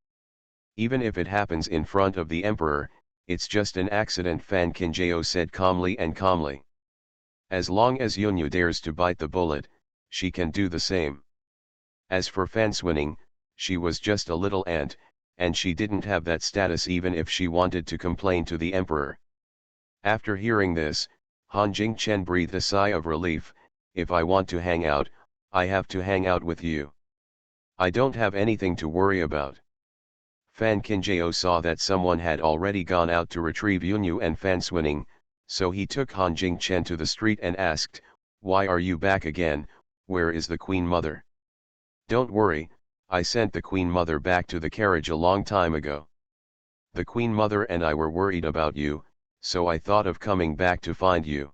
Speaker 1: Even if it happens in front of the emperor, it's just an accident, Fan Kinjao said calmly and calmly. As long as Yunyu dares to bite the bullet, she can do the same. As for Fan Swinning, she was just a little ant, and she didn't have that status even if she wanted to complain to the emperor. After hearing this, Han Jingchen breathed a sigh of relief. If I want to hang out, I have to hang out with you. I don't have anything to worry about. Fan Kinjao saw that someone had already gone out to retrieve Yunyu and Fan Swinning, so he took Han Jingchen to the street and asked, "Why are you back again? Where is the Queen Mother?" "Don't worry, I sent the Queen Mother back to the carriage a long time ago. The Queen Mother and I were worried about you, so I thought of coming back to find you.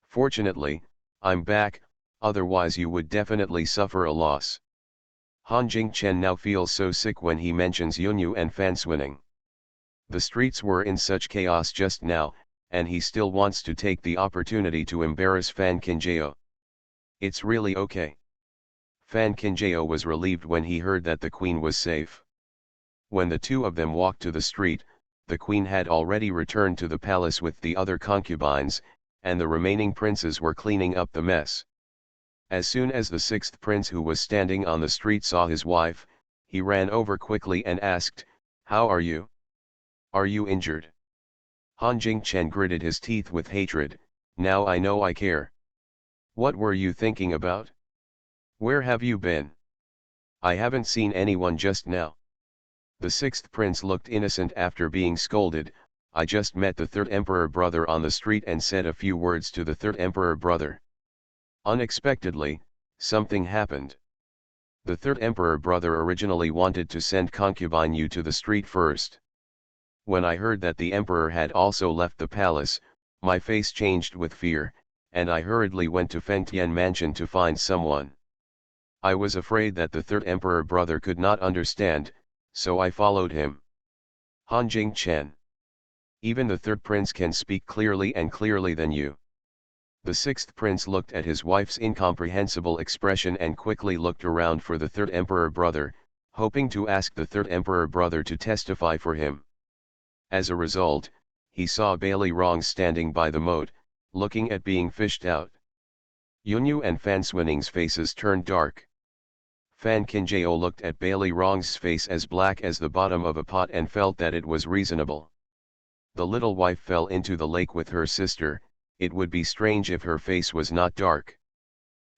Speaker 1: Fortunately, I'm back, otherwise you would definitely suffer a loss." Han Jingchen now feels so sick when he mentions Yunyu and Fan Swinning. The streets were in such chaos just now, and he still wants to take the opportunity to embarrass Fan Kinjao. It's really okay. Fan Kinjao was relieved when he heard that the queen was safe. When the two of them walked to the street, the queen had already returned to the palace with the other concubines, and the remaining princes were cleaning up the mess. As soon as the sixth prince who was standing on the street saw his wife, he ran over quickly and asked, "How are you? Are you injured?" Han Jingchen gritted his teeth with hatred. "Now I know I care. What were you thinking about? Where have you been? I haven't seen anyone just now." The sixth prince looked innocent after being scolded. "I just met the third emperor brother on the street and said a few words to the third emperor brother." Unexpectedly, something happened. The third emperor brother originally wanted to send concubine Yu to the street first. When I heard that the emperor had also left the palace, my face changed with fear, and I hurriedly went to Fengtian mansion to find someone. I was afraid that the third emperor brother could not understand, so I followed him. Han Jingchen. Even the third prince can speak clearly and clearly than you. The sixth prince looked at his wife's incomprehensible expression and quickly looked around for the third emperor brother, hoping to ask the third emperor brother to testify for him. As a result, he saw Bailey Rong standing by the moat, looking at being fished out. Yunyu and Fan Swinning's faces turned dark. Fan Qinjiao looked at Bailey Rong's face as black as the bottom of a pot and felt that it was reasonable. The little wife fell into the lake with her sister. It would be strange if her face was not dark.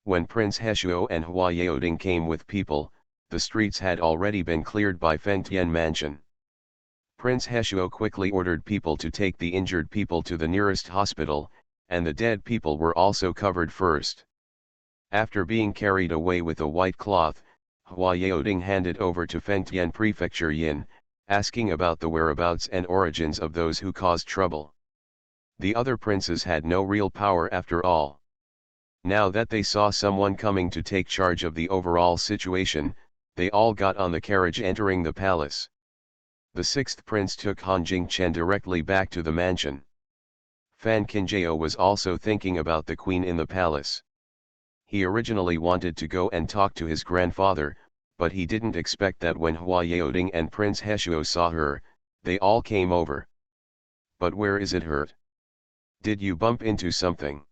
Speaker 1: When Prince Heshuo and Hua Yaoding came with people, the streets had already been cleared by Fengtian mansion. Prince Heshuo quickly ordered people to take the injured people to the nearest hospital, and the dead people were also covered first. After being carried away with a white cloth, Hua Yaoding handed over to Fengtian Prefecture Yin, asking about the whereabouts and origins of those who caused trouble. The other princes had no real power after all. Now that they saw someone coming to take charge of the overall situation, they all got on the carriage entering the palace. The sixth prince took Han Jingchen directly back to the mansion. Fan Qinjiao was also thinking about the queen in the palace. He originally wanted to go and talk to his grandfather, but he didn't expect that when Hua Yaoding and Prince Heshuo saw her, they all came over. "But where is it hurt? Did you bump into something?"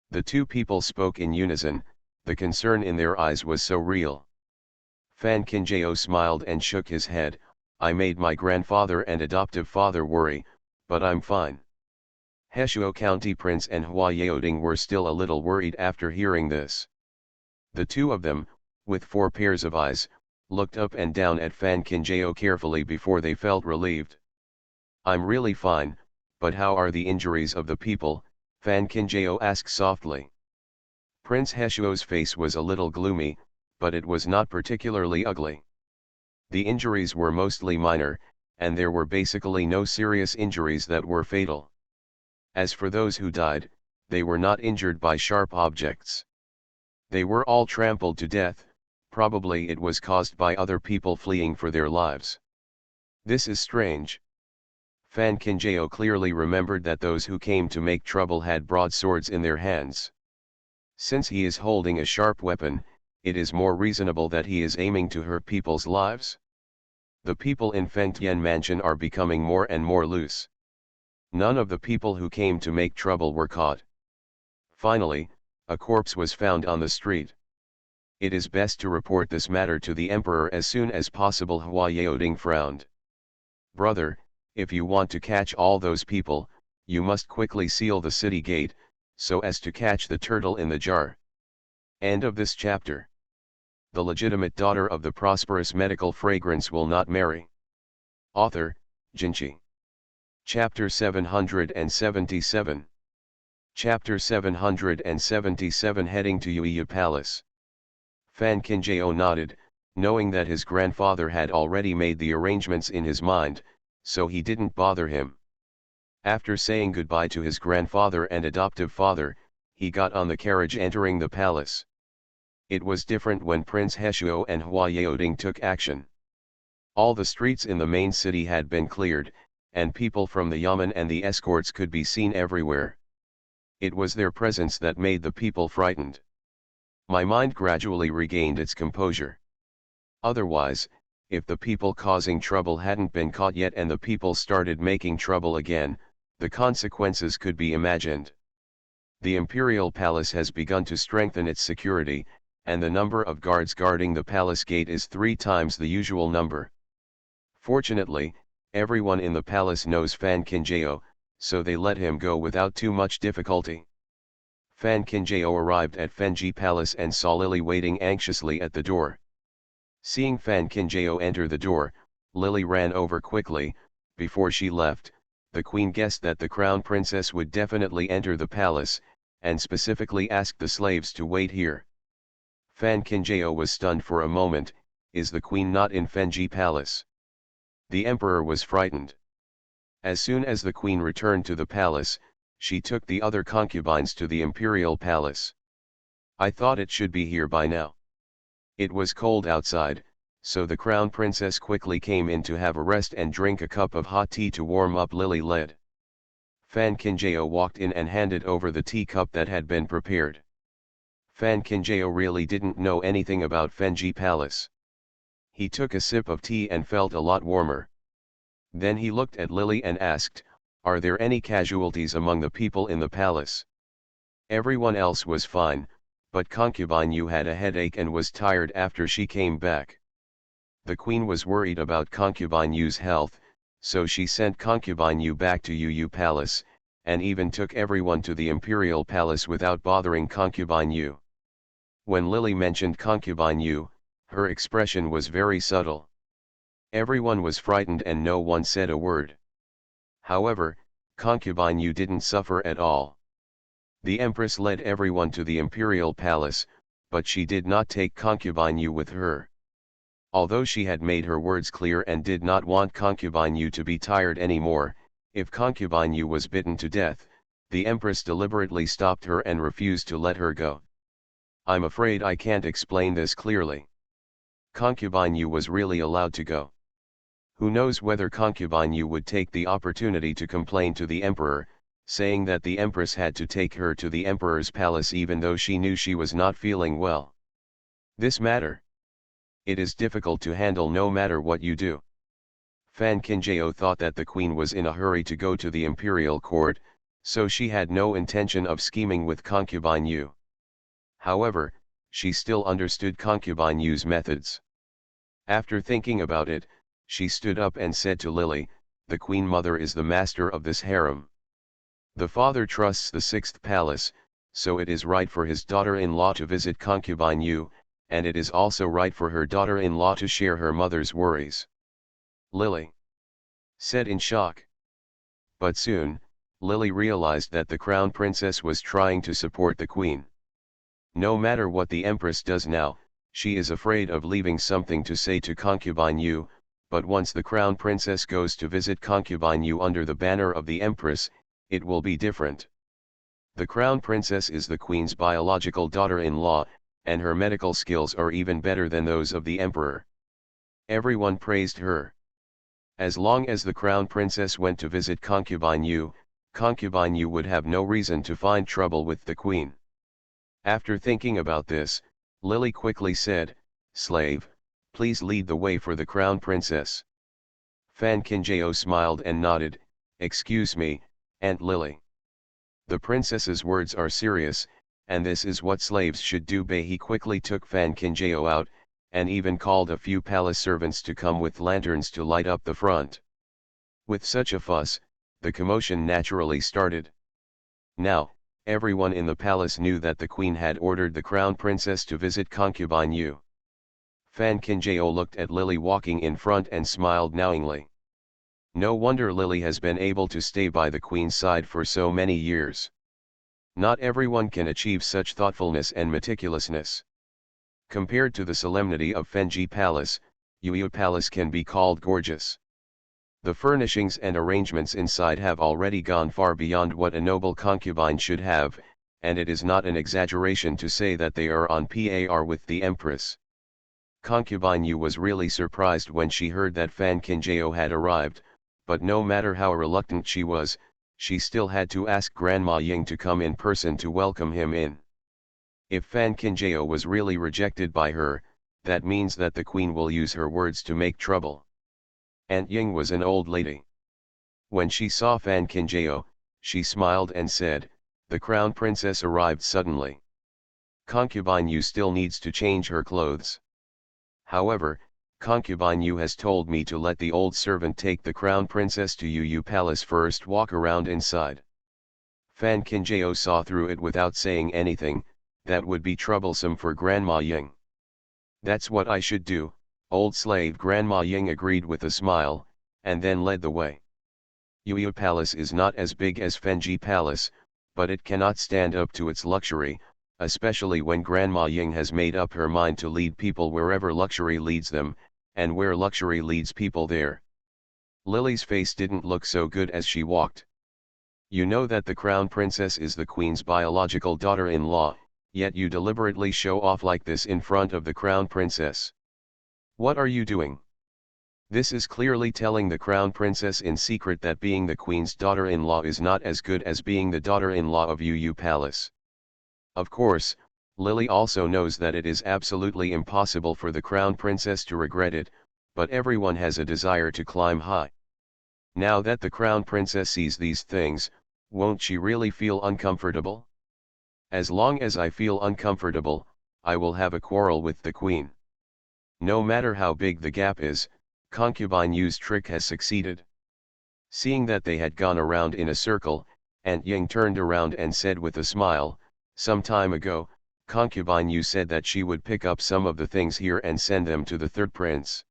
Speaker 1: The two people spoke in unison, the concern in their eyes was so real. Fan Qinjiao smiled and shook his head. "I made my grandfather and adoptive father worry, but I'm fine." Heshuo County Prince and Hua Yaoding were still a little worried after hearing this. The two of them, with 4 pairs of eyes, looked up and down at Fan Qinjiao carefully before they felt relieved. "I'm really fine, but how are the injuries of the people?" Fan Qinjiao asked softly. Prince Heshuo's face was a little gloomy, but it was not particularly ugly. The injuries were mostly minor, and there were basically no serious injuries that were fatal. As for those who died, they were not injured by sharp objects. They were all trampled to death. Probably it was caused by other people fleeing for their lives. This is strange. Fan Qinjiao clearly remembered that those who came to make trouble had broadswords in their hands. Since he is holding a sharp weapon, it is more reasonable that he is aiming to hurt people's lives. The people in Fengtian mansion are becoming more and more loose. None of the people who came to make trouble were caught. Finally, a corpse was found on the street. "It is best to report this matter to the emperor as soon as possible." Hua Yaoding frowned. "Brother, if you want to catch all those people, you must quickly seal the city gate, so as to catch the turtle in the jar." End of this chapter. The legitimate daughter of the prosperous medical fragrance will not marry. Author, Jinchi. Chapter 777. Chapter 777 Heading to Yuya Palace. Fan Qinjiao nodded, knowing that his grandfather had already made the arrangements in his mind, so he didn't bother him. After saying goodbye to his grandfather and adoptive father, he got on the carriage entering the palace. It was different when Prince Heshuo and Hua Yaoding took action. All the streets in the main city had been cleared, and people from the yamen and the escorts could be seen everywhere. It was their presence that made the people frightened. My mind gradually regained its composure. Otherwise, if the people causing trouble hadn't been caught yet and the people started making trouble again, the consequences could be imagined. The imperial palace has begun to strengthen its security, and the number of guards guarding the palace gate is 3 times the usual number. Fortunately, everyone in the palace knows Fan Kinjao, so they let him go without too much difficulty. Fan Kinjao arrived at Fenji Palace and saw Lily waiting anxiously at the door. Seeing Fan Kinjao enter the door, Lily ran over quickly. Before she left, the queen guessed that the crown princess would definitely enter the palace, and specifically asked the slaves to wait here. Fan Kinjao was stunned for a moment. Is the queen not in Fenji Palace? The emperor was frightened. As soon as the queen returned to the palace, she took the other concubines to the imperial palace. I thought it should be here by now. It was cold outside, so the crown princess quickly came in to have a rest and drink a cup of hot tea to warm up. Lily led. Fan Kinjao walked in and handed over the teacup that had been prepared. Fan Kinjao really didn't know anything about Fenji Palace. He took a sip of tea and felt a lot warmer. Then he looked at Lily and asked, "Are there any casualties among the people in the palace?" Everyone else was fine, but concubine Yu had a headache and was tired after she came back. The queen was worried about concubine Yu's health, so she sent concubine Yu back to Yu Palace, and even took everyone to the imperial palace without bothering concubine Yu. When Lily mentioned concubine Yu, her expression was very subtle. Everyone was frightened and no one said a word. However, concubine Yu didn't suffer at all. The empress led everyone to the imperial palace, but she did not take concubine Yu with her. Although she had made her words clear and did not want concubine Yu to be tired anymore, if concubine Yu was bitten to death, the empress deliberately stopped her and refused to let her go. I'm afraid I can't explain this clearly. Concubine Yu was really allowed to go. Who knows whether concubine Yu would take the opportunity to complain to the emperor, saying that the empress had to take her to the emperor's palace even though she knew she was not feeling well. This matter. It is difficult to handle no matter what you do. Fan Kinjao thought that the queen was in a hurry to go to the imperial court, so she had no intention of scheming with concubine Yu. However, she still understood concubine Yu's methods. After thinking about it, she stood up and said to Lily, "The queen mother is the master of this harem. The father trusts the 6th palace, so it is right for his daughter-in-law to visit concubine Yu, and it is also right for her daughter-in-law to share her mother's worries." Lily said in shock. But soon, Lily realized that the crown princess was trying to support the queen. No matter what the empress does now, she is afraid of leaving something to say to concubine Yu, but once the crown princess goes to visit concubine Yu under the banner of the empress, it will be different. The crown princess is the queen's biological daughter-in-law, and her medical skills are even better than those of the emperor. Everyone praised her. As long as the crown princess went to visit concubine Yu would have no reason to find trouble with the queen. After thinking about this, Lily quickly said, "Slave, please lead the way for the crown princess." Fan Kinjao smiled and nodded, "Excuse me, Aunt Lily. The princess's words are serious, and this is what slaves should do." He quickly took Fan Kinjao out, and even called a few palace servants to come with lanterns to light up the front. With such a fuss, the commotion naturally started. Now, everyone in the palace knew that the queen had ordered the crown princess to visit concubine Yu. Fan Kinjao looked at Lily walking in front and smiled knowingly. No wonder Lily has been able to stay by the queen's side for so many years. Not everyone can achieve such thoughtfulness and meticulousness. Compared to the solemnity of Fenji Palace, Yu Palace can be called gorgeous. The furnishings and arrangements inside have already gone far beyond what a noble concubine should have, and it is not an exaggeration to say that they are on par with the empress. Concubine Yu was really surprised when she heard that Fan Kinjao had arrived, but no matter how reluctant she was, she still had to ask Grandma Ying to come in person to welcome him in. If Fan Kinjao was really rejected by her, that means that the queen will use her words to make trouble. Aunt Ying was an old lady. When she saw Fan Kinjao, she smiled and said, The crown princess arrived suddenly. Concubine Yu still needs to change her clothes. However, Concubine Yu has told me to let the old servant take the crown princess to Yu Palace first, walk around inside. Fan Kinjao saw through it without saying anything. That would be troublesome for Grandma Ying. That's what I should do, old slave. Grandma Ying agreed with a smile, and then led the way. Yu Palace is not as big as Fenji Palace, but it cannot stand up to its luxury, especially when Grandma Ying has made up her mind to lead people wherever luxury leads them, and where luxury leads people there. Lily's face didn't look so good as she walked. You know that the crown princess is the queen's biological daughter-in-law, yet you deliberately show off like this in front of the crown princess. What are you doing? This is clearly telling the crown princess in secret that being the queen's daughter-in-law is not as good as being the daughter-in-law of Yu Palace. Of course, Lily also knows that it is absolutely impossible for the crown princess to regret it, but everyone has a desire to climb high. Now that the crown princess sees these things, won't she really feel uncomfortable? As long as I feel uncomfortable, I will have a quarrel with the queen. No matter how big the gap is, Concubine Yu's trick has succeeded. Seeing that they had gone around in a circle, Aunt Ying turned around and said with a smile, "Some time ago, Concubine Yu said that she would pick up some of the things here and send them to the third prince.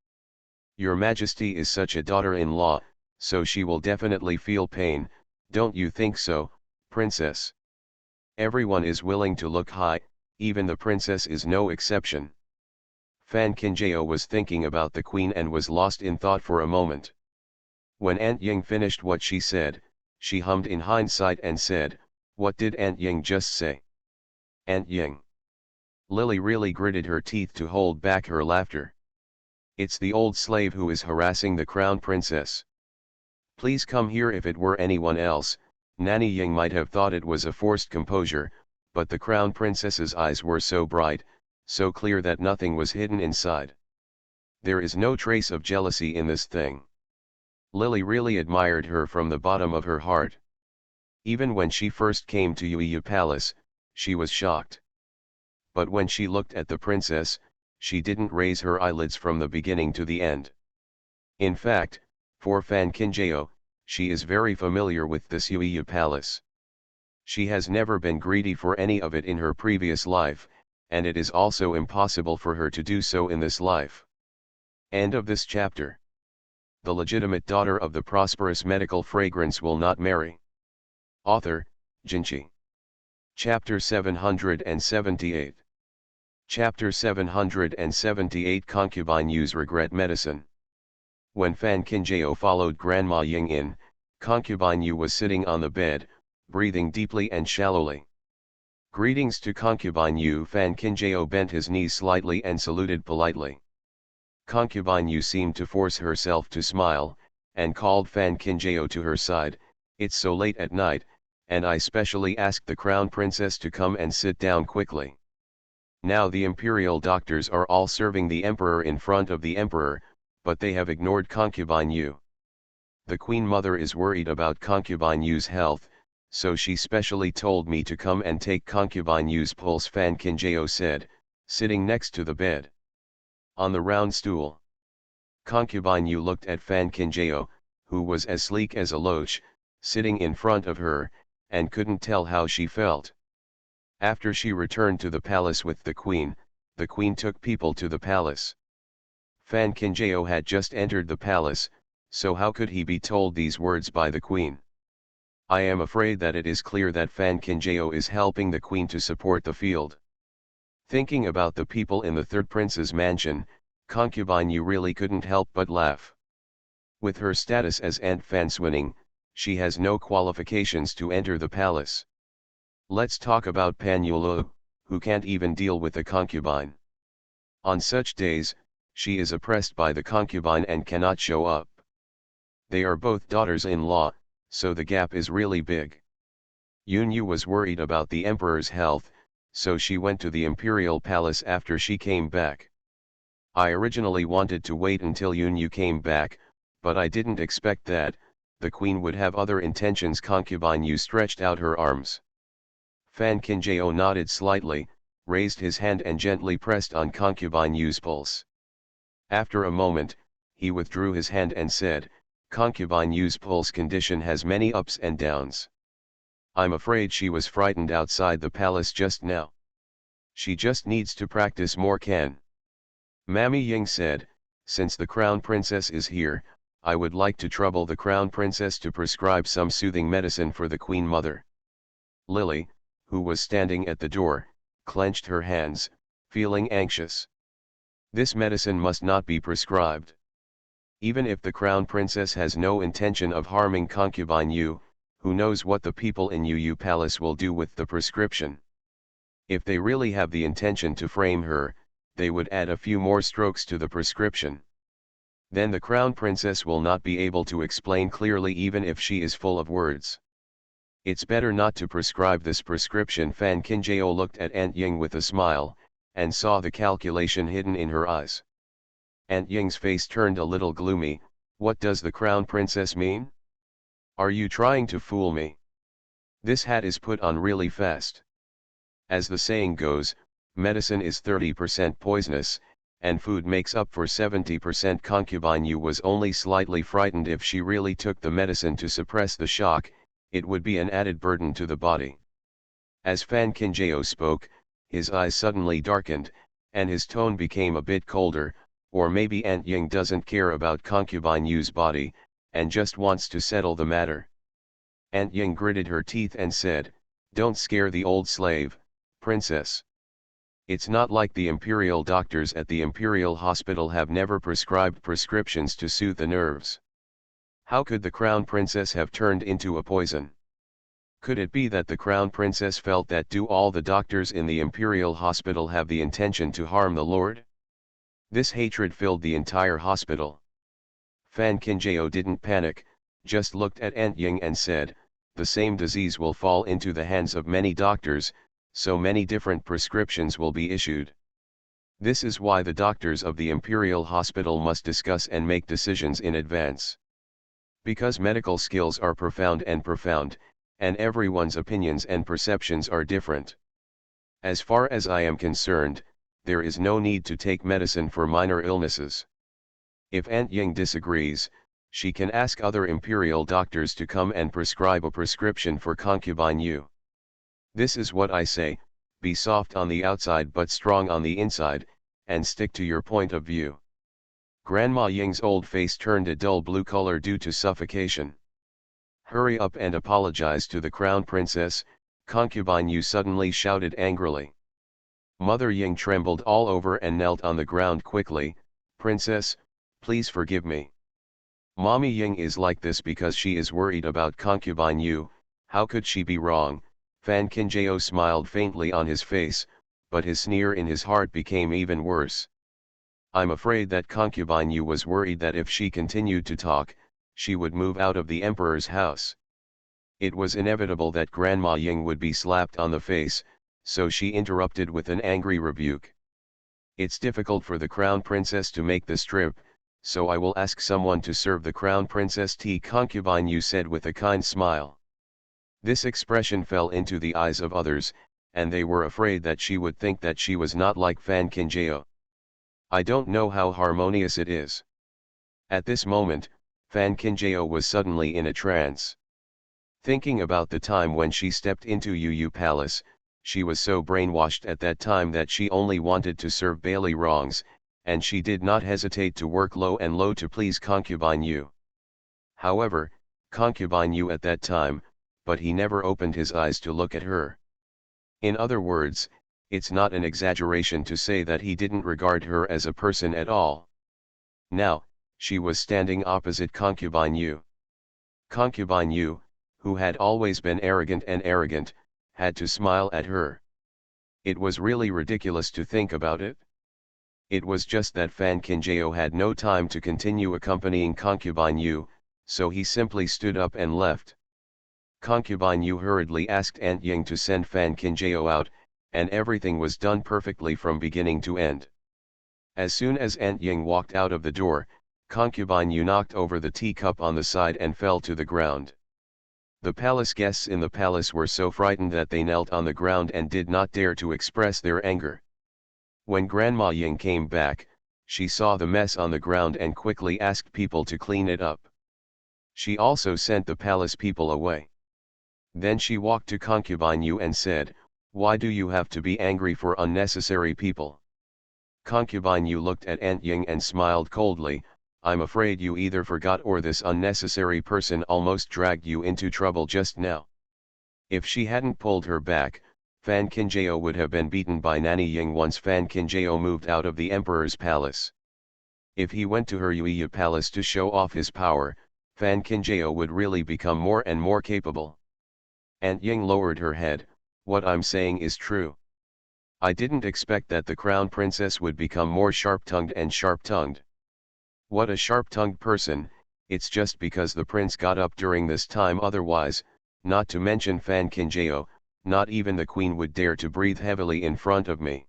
Speaker 1: Your Majesty is such a daughter-in-law, so she will definitely feel pain, don't you think so, princess? Everyone is willing to look high, even the princess is no exception." Fan Kinjao was thinking about the queen and was lost in thought for a moment. When Aunt Ying finished what she said, she hummed in hindsight and said, "What did Aunt Ying just say?" Aunt Ying. Lily really gritted her teeth to hold back her laughter. It's the old slave who is harassing the crown princess. Please come here. If it were anyone else, Nanny Ying might have thought it was a forced composure, but the crown princess's eyes were so bright, so clear that nothing was hidden inside. There is no trace of jealousy in this thing. Lily really admired her from the bottom of her heart. Even when she first came to Yu Palace, she was shocked. But when she looked at the princess, she didn't raise her eyelids from the beginning to the end. In fact, for Fan Kinjao, she is very familiar with this Yu Palace. She has never been greedy for any of it in her previous life, and it is also impossible for her to do so in this life. End of this chapter. The legitimate daughter of the prosperous medical fragrance will not marry. Author, Jinchi. Chapter 778. Chapter 778 Concubine Yu's Regret Medicine. When Fan Kinjao followed Grandma Ying in, Concubine Yu was sitting on the bed, breathing deeply and shallowly. Greetings to Concubine Yu. Fan Kinjao bent his knees slightly and saluted politely. Concubine Yu seemed to force herself to smile, and called Fan Kinjao to her side. "It's so late at night, and I specially asked the crown princess to come and sit down quickly. Now the imperial doctors are all serving the emperor in front of the emperor, but they have ignored Concubine Yu. The queen mother is worried about Concubine Yu's health, so she specially told me to come and take Concubine Yu's pulse," Fan Kinjao said, sitting next to the bed. On the round stool. Concubine Yu looked at Fan Kinjao, who was as sleek as a loach, sitting in front of her, and couldn't tell how she felt. After she returned to the palace with the queen took people to the palace. Fan Kinjao had just entered the palace, so how could he be told these words by the queen? I am afraid that it is clear that Fan Kinjao is helping the queen to support the field. Thinking about the people in the third prince's mansion, Concubine Yu really couldn't help but laugh. With her status as Aunt Fan Swinning, she has no qualifications to enter the palace. Let's talk about Pan Yulu, who can't even deal with a concubine. On such days, she is oppressed by the concubine and cannot show up. They are both daughters-in-law, so the gap is really big. Yunyu was worried about the emperor's health, so she went to the imperial palace after she came back. I originally wanted to wait until Yunyu came back, but I didn't expect that the queen would have other intentions. Concubine Yu stretched out her arms. Fan Kinjao nodded slightly, raised his hand and gently pressed on concubine Yu's pulse. After a moment, he withdrew his hand and said, "Concubine Yu's pulse condition has many ups and downs. I'm afraid she was frightened outside the palace just now. She just needs to practice more." Mami Ying said, "Since the crown princess is here, I would like to trouble the crown princess to prescribe some soothing medicine for the queen mother." Lily, who was standing at the door, clenched her hands, feeling anxious. This medicine must not be prescribed. Even if the crown princess has no intention of harming concubine Yu, who knows what the people in Yu Palace will do with the prescription. If they really have the intention to frame her, they would add a few more strokes to the prescription. Then the crown princess will not be able to explain clearly even if she is full of words. It's better not to prescribe this prescription. Fan Kinjao looked at Aunt Ying with a smile, and saw the calculation hidden in her eyes. Aunt Ying's face turned a little gloomy. "What does the crown princess mean? Are you trying to fool me? This hat is put on really fast. As the saying goes, medicine is 30% poisonous, and food makes up for 70%. Concubine Yu was only slightly frightened. If she really took the medicine to suppress the shock, it would be an added burden to the body." As Fan Kinjao spoke, his eyes suddenly darkened, and his tone became a bit colder. Or maybe Aunt Ying doesn't care about concubine Yu's body, and just wants to settle the matter. Aunt Ying gritted her teeth and said, "Don't scare the old slave, princess. It's not like the imperial doctors at the imperial hospital have never prescribed prescriptions to soothe the nerves. How could the crown princess have turned into a poison? Could it be that the crown princess felt that do all the doctors in the imperial hospital have the intention to harm the lord?" This hatred filled the entire hospital. Fan Kinjao didn't panic, just looked at Aunt Ying and said, "The same disease will fall into the hands of many doctors, so many different prescriptions will be issued. This is why the doctors of the imperial hospital must discuss and make decisions in advance. Because medical skills are profound, and everyone's opinions and perceptions are different. As far as I am concerned, there is no need to take medicine for minor illnesses. If Aunt Ying disagrees, she can ask other imperial doctors to come and prescribe a prescription for concubine Yu. This is what I say: be soft on the outside but strong on the inside, and stick to your point of view." Grandma Ying's old face turned a dull blue color due to suffocation. "Hurry up and apologize to the crown princess," concubine Yu suddenly shouted angrily. Mother Ying trembled all over and knelt on the ground quickly. "Princess, please forgive me. Mommy Ying is like this because she is worried about concubine Yu. How could she be wrong?" Fan Kinjao smiled faintly on his face, but his sneer in his heart became even worse. "I'm afraid that concubine Yu was worried that if she continued to talk, she would move out of the emperor's house. It was inevitable that Grandma Ying would be slapped on the face, so she interrupted with an angry rebuke. It's difficult for the crown princess to make this trip, so I will ask someone to serve the crown princess tea, concubine Yu said with a kind smile. This expression fell into the eyes of others, and they were afraid that she would think that she was not like Fan Kinjao. I don't know how harmonious it is. At this moment, Fan Kinjao was suddenly in a trance. Thinking about the time when she stepped into Yu Palace, she was so brainwashed at that time that she only wanted to serve Bailey wrongs, and she did not hesitate to work low and low to please concubine Yu. However, concubine Yu at that time, but he never opened his eyes to look at her. In other words, it's not an exaggeration to say that he didn't regard her as a person at all. Now, she was standing opposite concubine Yu. Concubine Yu, who had always been arrogant, had to smile at her. It was really ridiculous to think about it. It was just that Fan Kinjao had no time to continue accompanying concubine Yu, so he simply stood up and left. Concubine Yu hurriedly asked Aunt Ying to send Fan Kinjao out, and everything was done perfectly from beginning to end. As soon as Aunt Ying walked out of the door, concubine Yu knocked over the teacup on the side and fell to the ground. The palace guests in the palace were so frightened that they knelt on the ground and did not dare to express their anger. When Grandma Ying came back, she saw the mess on the ground and quickly asked people to clean it up. She also sent the palace people away. Then she walked to Concubine Yu and said, "Why do you have to be angry for unnecessary people?" Concubine Yu looked at Aunt Ying and smiled coldly, "I'm afraid you either forgot or this unnecessary person almost dragged you into trouble just now." If she hadn't pulled her back, Fan Qingjao would have been beaten by Nanny Ying once Fan Qingjao moved out of the emperor's palace. If he went to her Yuya palace to show off his power, Fan Qingjao would really become more and more capable. Aunt Ying lowered her head, "What I'm saying is true. I didn't expect that the crown princess would become more sharp-tongued and sharp-tongued. What a sharp-tongued person, it's just because the prince got up during this time, otherwise, not to mention Fan Qingjao, not even the queen would dare to breathe heavily in front of me."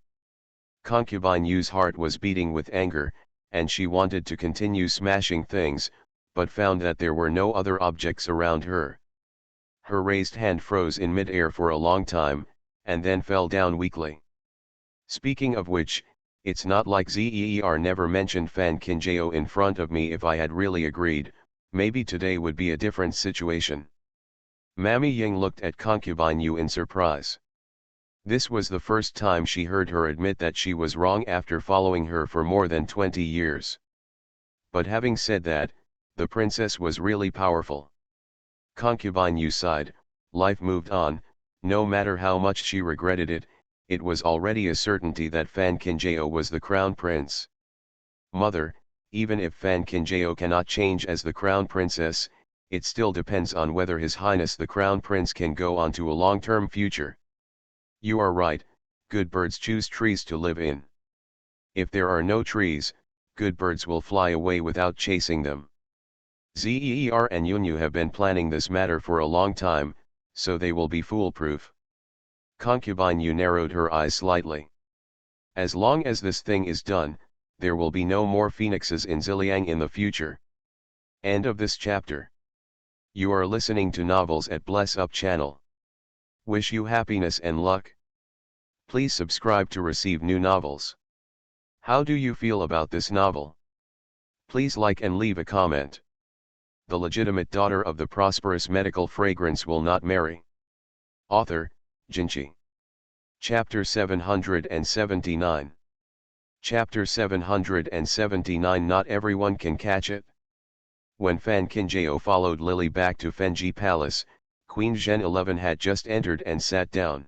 Speaker 1: Concubine Yu's heart was beating with anger, and she wanted to continue smashing things, but found that there were no other objects around her. Her raised hand froze in mid-air for a long time, and then fell down weakly. Speaking of which, it's not like Zeer never mentioned Fan Qingjao in front of me. If I had really agreed, maybe today would be a different situation. Mammy Ying looked at Concubine Yu in surprise. This was the first time she heard her admit that she was wrong after following her for more than 20 years. But having said that, the princess was really powerful. Concubine Yu sighed, life moved on, no matter how much she regretted it, it was already a certainty that Fan Qingjao was the crown prince. Mother, even if Fan Qingjao cannot change as the crown princess, it still depends on whether His Highness the Crown Prince can go on to a long-term future. You are right, good birds choose trees to live in. If there are no trees, good birds will fly away without chasing them. Zeer and Yunyu have been planning this matter for a long time, so they will be foolproof. Concubine Yu narrowed her eyes slightly. As long as this thing is done, there will be no more phoenixes in Ziliang in the future. End of this chapter. You are listening to Novels at Bless Up channel. Wish you happiness and luck. Please subscribe to receive new novels. How do you feel about this novel? Please like and leave a comment. The legitimate daughter of the prosperous medical fragrance will not marry. Author, Jinchi. Chapter 779. Chapter 779. Not everyone can catch it. When Fan Qingjao followed Lily back to Fenji Palace, Queen Zhen 11 had just entered and sat down.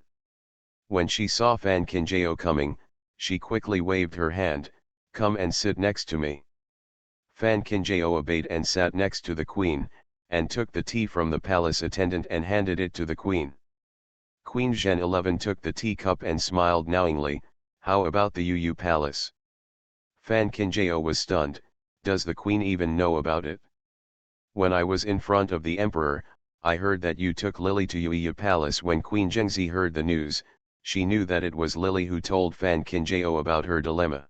Speaker 1: When she saw Fan Qingjao coming, she quickly waved her hand, "Come and sit next to me." Fan Qingjao obeyed and sat next to the queen, and took the tea from the palace attendant and handed it to the queen. Queen Zhen 11 took the teacup and smiled knowingly, "How about the Yu Palace?" Fan Qingjao was stunned, "Does the queen even know about it? When I was in front of the emperor, I heard that you took Lily to Yu Palace." When Queen Zhengzi heard the news, she knew that it was Lily who told Fan Qingjao about her dilemma.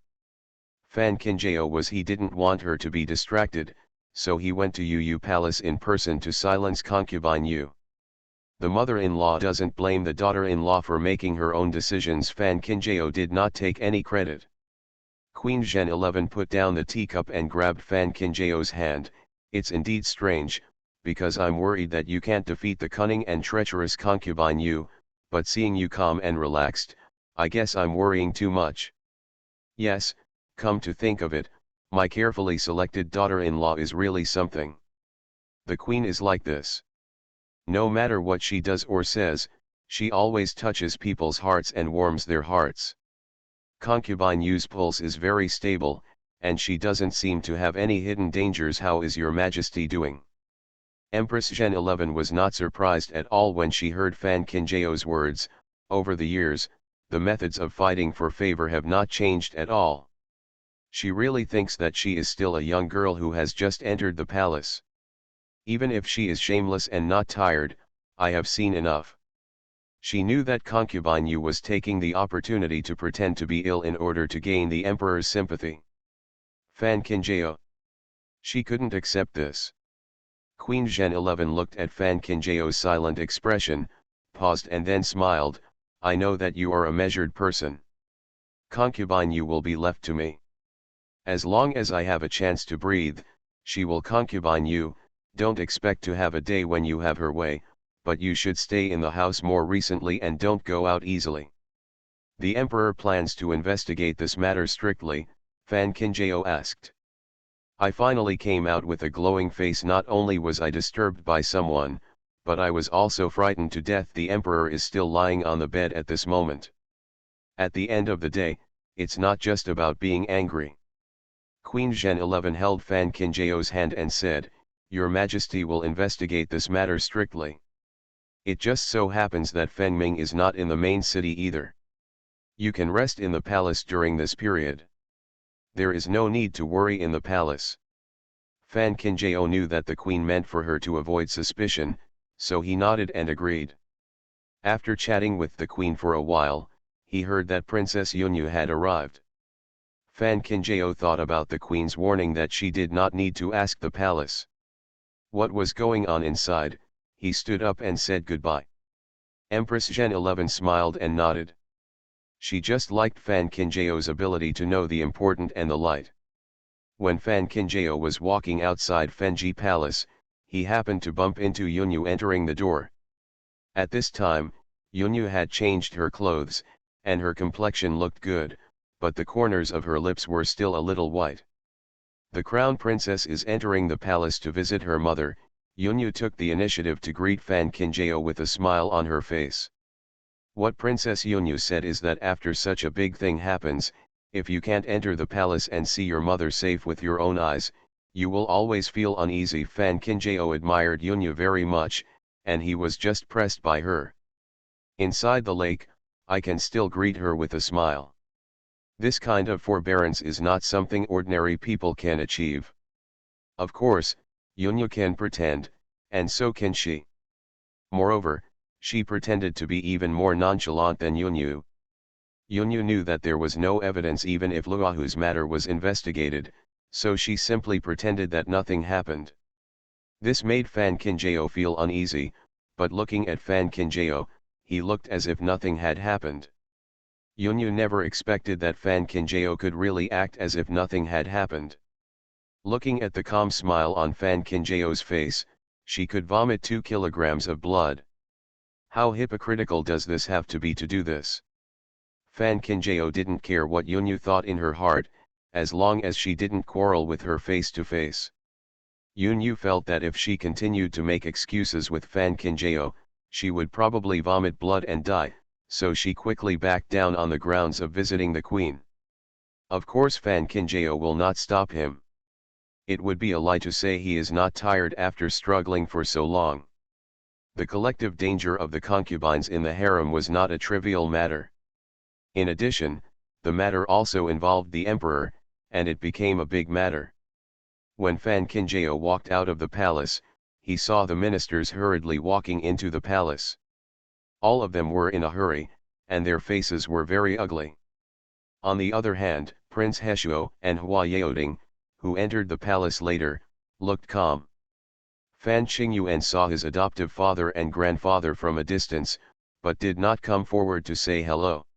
Speaker 1: Fan Qingjao he didn't want her to be distracted, so he went to Yu Palace in person to silence Concubine Yu. The mother-in-law doesn't blame the daughter-in-law for making her own decisions. Fan Qingjao did not take any credit. Queen Zhen 11 put down the teacup and grabbed Fan Qingjiao's hand. "It's indeed strange, because I'm worried that you can't defeat the cunning and treacherous Concubine Yu, but seeing you calm and relaxed, I guess I'm worrying too much. Yes, come to think of it, my carefully selected daughter-in-law is really something. The queen is like this. No matter what she does or says, she always touches people's hearts and warms their hearts. Concubine Yu's pulse is very stable, and she doesn't seem to have any hidden dangers. How is your majesty doing?" Empress Zhen 11 was not surprised at all when she heard Fan Qingjiao's words. Over the years, the methods of fighting for favor have not changed at all. She really thinks that she is still a young girl who has just entered the palace. Even if she is shameless and not tired, I have seen enough. She knew that Concubine Yu was taking the opportunity to pretend to be ill in order to gain the emperor's sympathy. Fan Qingjao. She couldn't accept this. Queen Zhen 11 looked at Fan Qingjiao's silent expression, paused and then smiled. I know that you are a measured person. Concubine, you will be left to me. As long as I have a chance to breathe, she will concubine you. Don't expect to have a day when you have her way, but you should stay in the house more recently and don't go out easily. The emperor plans to investigate this matter strictly, Fan Qingjiao asked. I finally came out with a glowing face. Not only was I disturbed by someone, but I was also frightened to death. The emperor is still lying on the bed at this moment. At the end of the day, it's not just about being angry. Queen Zhen 11 held Fan Qingjiao's hand and said, Your Majesty will investigate this matter strictly. It just so happens that Fengming is not in the main city either. You can rest in the palace during this period. There is no need to worry in the palace. Fan Qingjiao knew that the queen meant for her to avoid suspicion, so he nodded and agreed. After chatting with the queen for a while, he heard that Princess Yunyu had arrived. Fan Qingjiao thought about the queen's warning that she did not need to ask the palace what was going on inside. He stood up and said goodbye. Empress Zhen 11 smiled and nodded. She just liked Fan Qingjiao's ability to know the important and the light. When Fan Qingjiao was walking outside Fenji Palace, he happened to bump into Yunyu entering the door. At this time, Yunyu had changed her clothes, and her complexion looked good, but the corners of her lips were still a little white. The crown princess is entering the palace to visit her mother. Yunyu took the initiative to greet Fan Qingjiao with a smile on her face. What Princess Yunyu said is that after such a big thing happens, if you can't enter the palace and see your mother safe with your own eyes, you will always feel uneasy. Fan Qingjiao admired Yunyu very much, and he was just pressed by her. Inside the lake, I can still greet her with a smile. This kind of forbearance is not something ordinary people can achieve. Of course, Yunyu can pretend, and so can she. Moreover, she pretended to be even more nonchalant than Yunyu. Yunyu knew that there was no evidence even if Luahu's matter was investigated, so she simply pretended that nothing happened. This made Fan Qingjiao feel uneasy, but looking at Fan Qingjiao, he looked as if nothing had happened. Yunyu never expected that Fan Qingjiao could really act as if nothing had happened. Looking at the calm smile on Fan Qingjiao's face, she could vomit 2 kilograms of blood. How hypocritical does this have to be to do this? Fan Qingjiao didn't care what Yunyu thought in her heart, as long as she didn't quarrel with her face to face. Yunyu felt that if she continued to make excuses with Fan Qingjiao, she would probably vomit blood and die, so she quickly backed down on the grounds of visiting the queen. Of course Fan Qingjiao will not stop him. It would be a lie to say he is not tired after struggling for so long. The collective danger of the concubines in the harem was not a trivial matter. In addition, the matter also involved the emperor, and it became a big matter. When Fan Qingjiao walked out of the palace, he saw the ministers hurriedly walking into the palace. All of them were in a hurry, and their faces were very ugly. On the other hand, Prince Heshuo and Hua Yaoding, who entered the palace later, looked calm. Fan Qingyuan saw his adoptive father and grandfather from a distance, but did not come forward to say hello.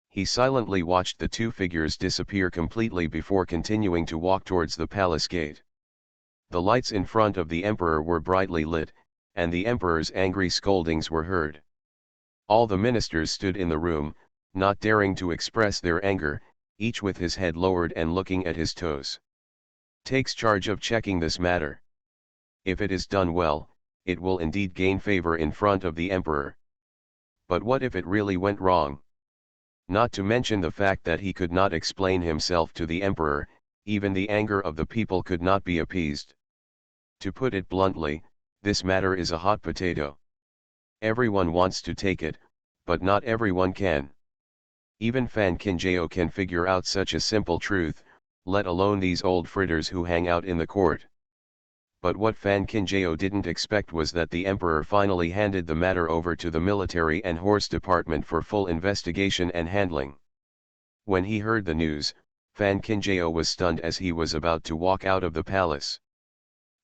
Speaker 1: He silently watched the two figures disappear completely before continuing to walk towards the palace gate. The lights in front of the emperor were brightly lit, and the emperor's angry scoldings were heard. All the ministers stood in the room, not daring to express their anger, each with his head lowered and looking at his toes. Takes charge of checking this matter. If it is done well, it will indeed gain favor in front of the emperor. But what if it really went wrong? Not to mention the fact that he could not explain himself to the emperor, even the anger of the people could not be appeased. To put it bluntly, this matter is a hot potato. Everyone wants to take it, but not everyone can. Even Fan Qingjiao can figure out such a simple truth, let alone these old fritters who hang out in the court. But what Fan Qingjiao didn't expect was that the emperor finally handed the matter over to the military and horse department for full investigation and handling. When he heard the news, Fan Qingjiao was stunned as he was about to walk out of the palace.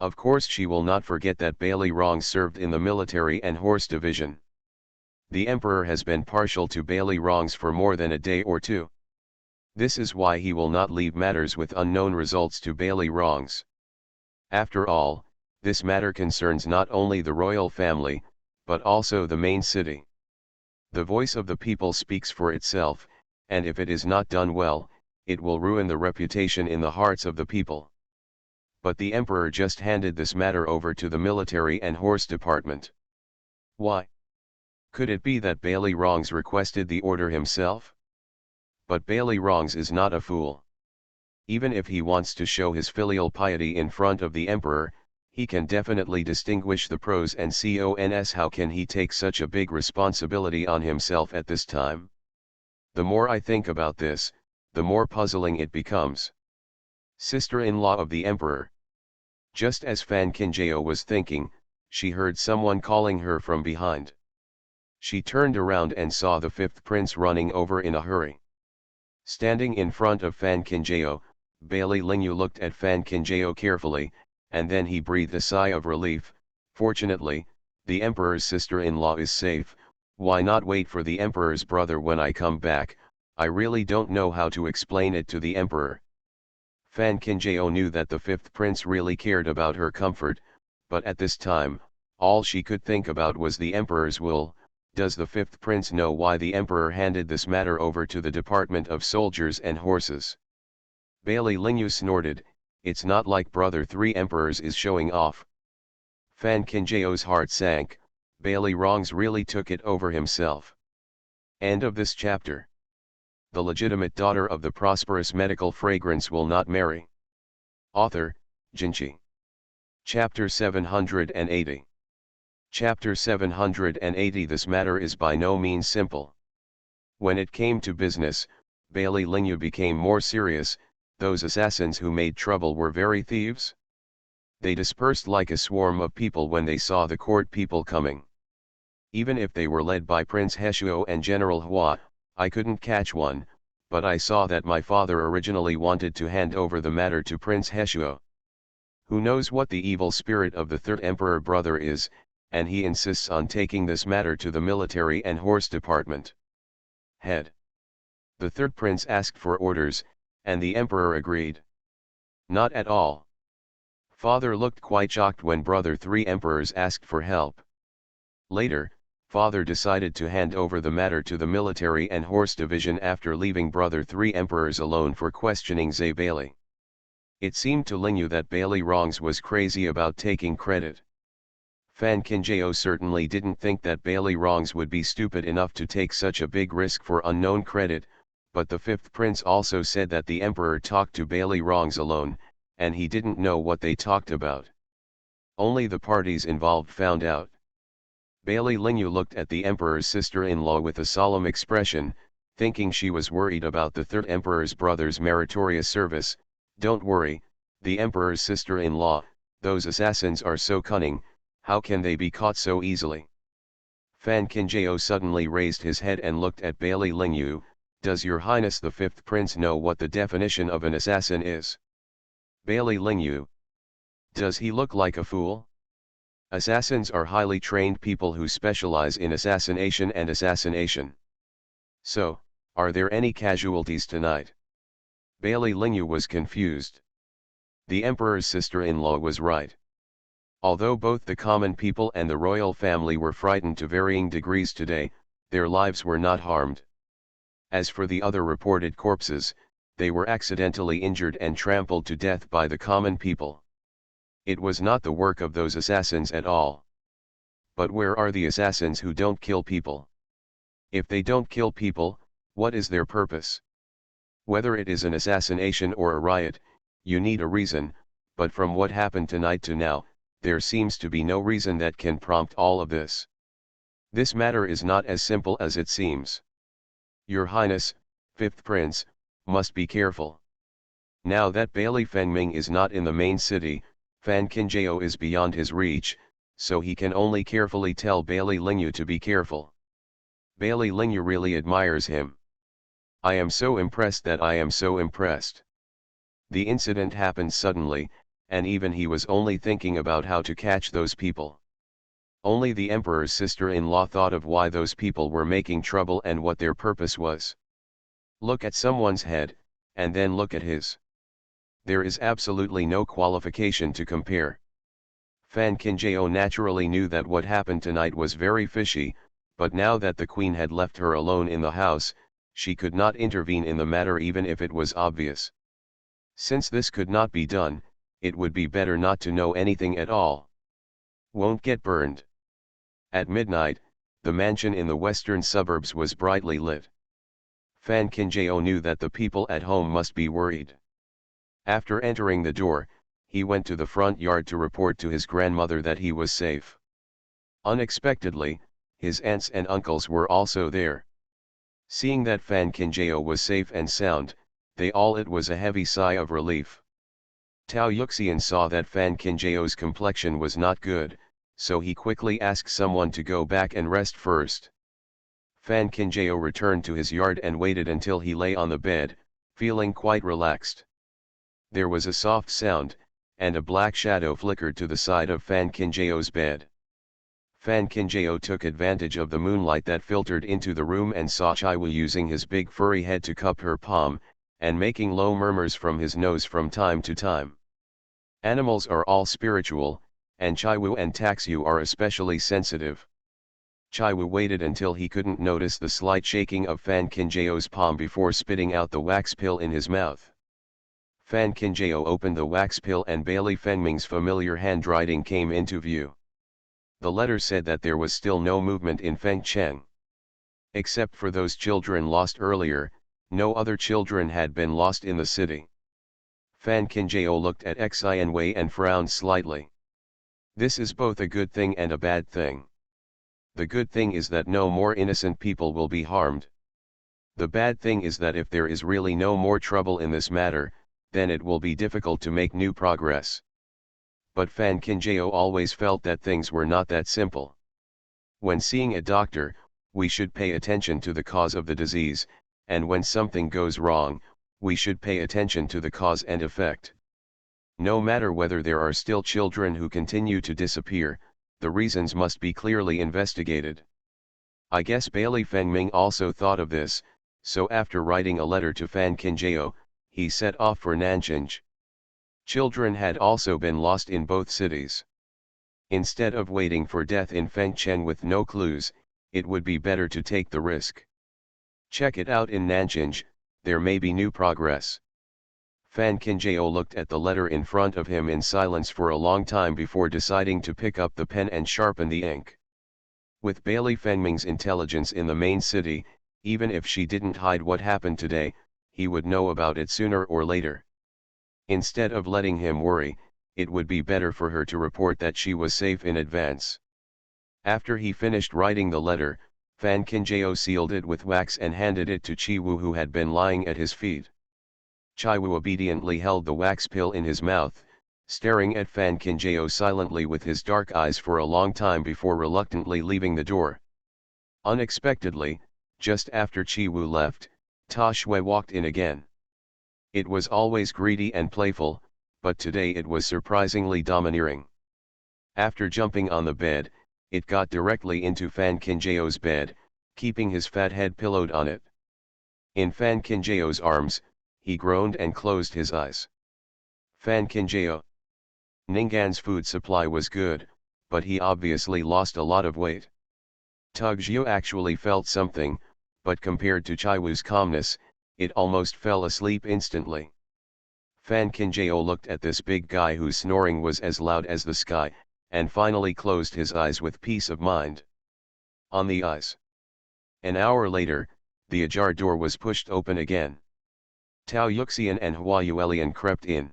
Speaker 1: Of course she will not forget that Bailey Rong served in the military and horse division. The emperor has been partial to Bailey Rongs for more than a day or two. This is why he will not leave matters with unknown results to Bailey Rongs. After all, this matter concerns not only the royal family, but also the main city. The voice of the people speaks for itself, and if it is not done well, it will ruin the reputation in the hearts of the people. But the emperor just handed this matter over to the military and horse department. Why? Could it be that Bailey Rongs requested the order himself? But Bailey Rongs is not a fool. Even if he wants to show his filial piety in front of the emperor, he can definitely distinguish the pros and cons. How can he take such a big responsibility on himself at this time? The more I think about this, the more puzzling it becomes. Sister-in-law of the emperor. Just as Fan Kinjao was thinking, she heard someone calling her from behind. She turned around and saw the fifth prince running over in a hurry. Standing in front of Fan Kinjao, Bailey Lingyu looked at Fan Kinjao carefully, and then he breathed a sigh of relief. Fortunately, the emperor's sister-in-law is safe. Why not wait for the emperor's brother when I come back? I really don't know how to explain it to the emperor. Fan Kinjao knew that the fifth prince really cared about her comfort, but at this time, all she could think about was the emperor's will. Does the fifth prince know why the emperor handed this matter over to the Department of Soldiers and Horses? Bailey Lingyu snorted, it's not like brother three emperors is showing off. Fan Kinjao's heart sank, Bailey Rongs really took it over himself. End of this chapter. The legitimate daughter of the prosperous medical fragrance will not marry. Author, Jinchi. Chapter 780. Chapter 780. This matter is by no means simple. When it came to business, Bailey Lingyu became more serious. Those assassins who made trouble were very thieves. They dispersed like a swarm of people when they saw the court people coming. Even if they were led by Prince Heshuo and General Hua, I couldn't catch one, but I saw that my father originally wanted to hand over the matter to Prince Heshuo. Who knows what the evil spirit of the third emperor brother is, and he insists on taking this matter to the military and horse department. Head. The third prince asked for orders, and the emperor agreed. Not at all. Father looked quite shocked when brother three emperors asked for help. Later, father decided to hand over the matter to the military and horse division after leaving brother three emperors alone for questioning Zhe Bailey. It seemed to Lingyu that Bailey Rongs was crazy about taking credit. Fan Kinjao certainly didn't think that Bailey Rongs would be stupid enough to take such a big risk for unknown credit, but the fifth prince also said that the emperor talked to Bailey Rongs alone, and he didn't know what they talked about. Only the parties involved found out. Bailey Lingyu looked at the emperor's sister-in-law with a solemn expression, thinking she was worried about the third emperor's brother's meritorious service. Don't worry, the emperor's sister-in-law, those assassins are so cunning, how can they be caught so easily? Fan Kinjao suddenly raised his head and looked at Bailey Lingyu. Does your highness the fifth prince know what the definition of an assassin is? Bailey Lingyu. Does he look like a fool? Assassins are highly trained people who specialize in assassination and assassination. So, are there any casualties tonight? Bailey Lingyu was confused. The emperor's sister-in-law was right. Although both the common people and the royal family were frightened to varying degrees today, their lives were not harmed. As for the other reported corpses, they were accidentally injured and trampled to death by the common people. It was not the work of those assassins at all. But where are the assassins who don't kill people? If they don't kill people, what is their purpose? Whether it is an assassination or a riot, you need a reason, but from what happened tonight to now, there seems to be no reason that can prompt all of this. This matter is not as simple as it seems. Your Highness, Fifth Prince, must be careful. Now that Bailey Fengming is not in the main city, Fan Kinjao is beyond his reach, so he can only carefully tell Bailey Lingyu to be careful. Bailey Lingyu really admires him. I am so impressed that I am so impressed. The incident happened suddenly, and even he was only thinking about how to catch those people. Only the emperor's sister-in-law thought of why those people were making trouble and what their purpose was. Look at someone's head, and then look at his. There is absolutely no qualification to compare. Fan Kinjao naturally knew that what happened tonight was very fishy, but now that the queen had left her alone in the house, she could not intervene in the matter even if it was obvious. Since this could not be done, it would be better not to know anything at all. Won't get burned. At midnight, the mansion in the western suburbs was brightly lit. Fan Kinjao knew that the people at home must be worried. After entering the door, he went to the front yard to report to his grandmother that he was safe. Unexpectedly, his aunts and uncles were also there. Seeing that Fan Kinjao was safe and sound, they all it was a heavy sigh of relief. Tao Yuxian saw that Fan Kinjao's complexion was not good, so he quickly asked someone to go back and rest first. Fan Kinjao returned to his yard and waited until he lay on the bed, feeling quite relaxed. There was a soft sound, and a black shadow flickered to the side of Fan Kinjao's bed. Fan Kinjao took advantage of the moonlight that filtered into the room and saw Chaiwu using his big furry head to cup her palm, and making low murmurs from his nose from time to time. Animals are all spiritual, and Chaiwu and Taxu are especially sensitive. Chaiwu waited until he couldn't notice the slight shaking of Fan Kinjao's palm before spitting out the wax pill in his mouth. Fan Kinjao opened the wax pill and Bailey Fengming's familiar handwriting came into view. The letter said that there was still no movement in Fengcheng. Except for those children lost earlier, no other children had been lost in the city. Fan Kinjao looked at Xian Wei and frowned slightly. This is both a good thing and a bad thing. The good thing is that no more innocent people will be harmed. The bad thing is that if there is really no more trouble in this matter, then it will be difficult to make new progress. But Fan Kinjao always felt that things were not that simple. When seeing a doctor, we should pay attention to the cause of the disease, and when something goes wrong, we should pay attention to the cause and effect. No matter whether there are still children who continue to disappear, the reasons must be clearly investigated. I guess Bailey Fengming also thought of this, so after writing a letter to Fan Kinjao, he set off for Nanjing. Children had also been lost in both cities. Instead of waiting for death in Fengcheng with no clues, it would be better to take the risk. Check it out in Nanjing, there may be new progress. Fan Kinjao looked at the letter in front of him in silence for a long time before deciding to pick up the pen and sharpen the ink. With Bailey Fengming's intelligence in the main city, even if she didn't hide what happened today, he would know about it sooner or later. Instead of letting him worry, it would be better for her to report that she was safe in advance. After he finished writing the letter, Fan Kinjao sealed it with wax and handed it to Chiwu, who had been lying at his feet. Chiwu obediently held the wax pill in his mouth, staring at Fan Kinjao silently with his dark eyes for a long time before reluctantly leaving the door. Unexpectedly, just after Chiwu left, Ta Shui walked in again. It was always greedy and playful, but today it was surprisingly domineering. After jumping on the bed, it got directly into Fan Kinjao's bed, keeping his fat head pillowed on it. In Fan Kinjao's arms, he groaned and closed his eyes. Fan Kinjao. Ninggan's food supply was good, but he obviously lost a lot of weight. Tugjiu actually felt something, but compared to Chaiwu's calmness, it almost fell asleep instantly. Fan Kinjao looked at this big guy whose snoring was as loud as the sky, and finally closed his eyes with peace of mind. On the eyes. An hour later, the ajar door was pushed open again. Tao Yuxian and Hua Yuelian crept in.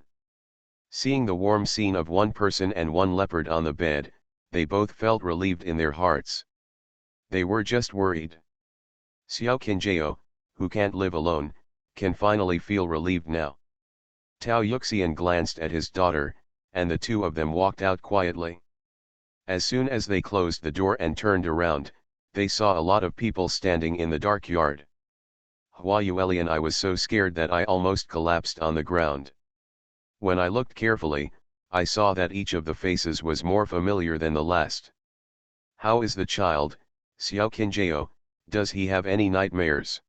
Speaker 1: Seeing the warm scene of one person and one leopard on the bed, they both felt relieved in their hearts. They were just worried. Xiao Kinjao, who can't live alone, can finally feel relieved now. Tao Yuxian glanced at his daughter, and the two of them walked out quietly. As soon as they closed the door and turned around, they saw a lot of people standing in the dark yard. Hua Yuelian, I was so scared that I almost collapsed on the ground. When I looked carefully, I saw that each of the faces was more familiar than the last. How is the child, Xiao Qinjiao, does he have any nightmares?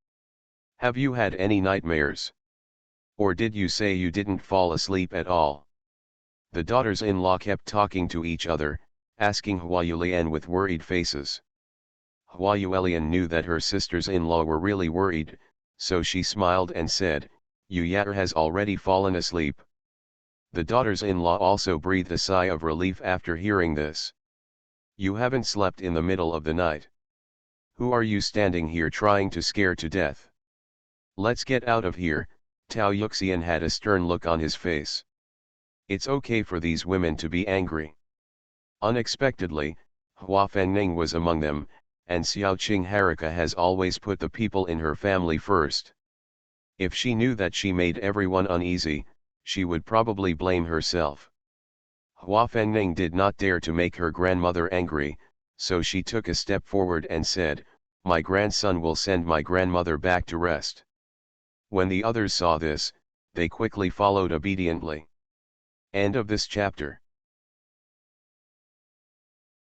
Speaker 1: Have you had any nightmares? Or did you say you didn't fall asleep at all? The daughters-in-law kept talking to each other, asking Huayulian with worried faces. Huayulian knew that her sisters-in-law were really worried, so she smiled and said, Yu Yater has already fallen asleep. The daughters-in-law also breathed a sigh of relief after hearing this. You haven't slept in the middle of the night. Who are you standing here trying to scare to death? Let's get out of here. Tao Yuxian had a stern look on his face. It's okay for these women to be angry. Unexpectedly, Hua Fengning was among them, and Xiao Qing Harika has always put the people in her family first. If she knew that she made everyone uneasy, she would probably blame herself. Hua Fengning did not dare to make her grandmother angry, so she took a step forward and said, My grandson will send my grandmother back to rest. When the others saw this, they quickly followed obediently. End of this chapter.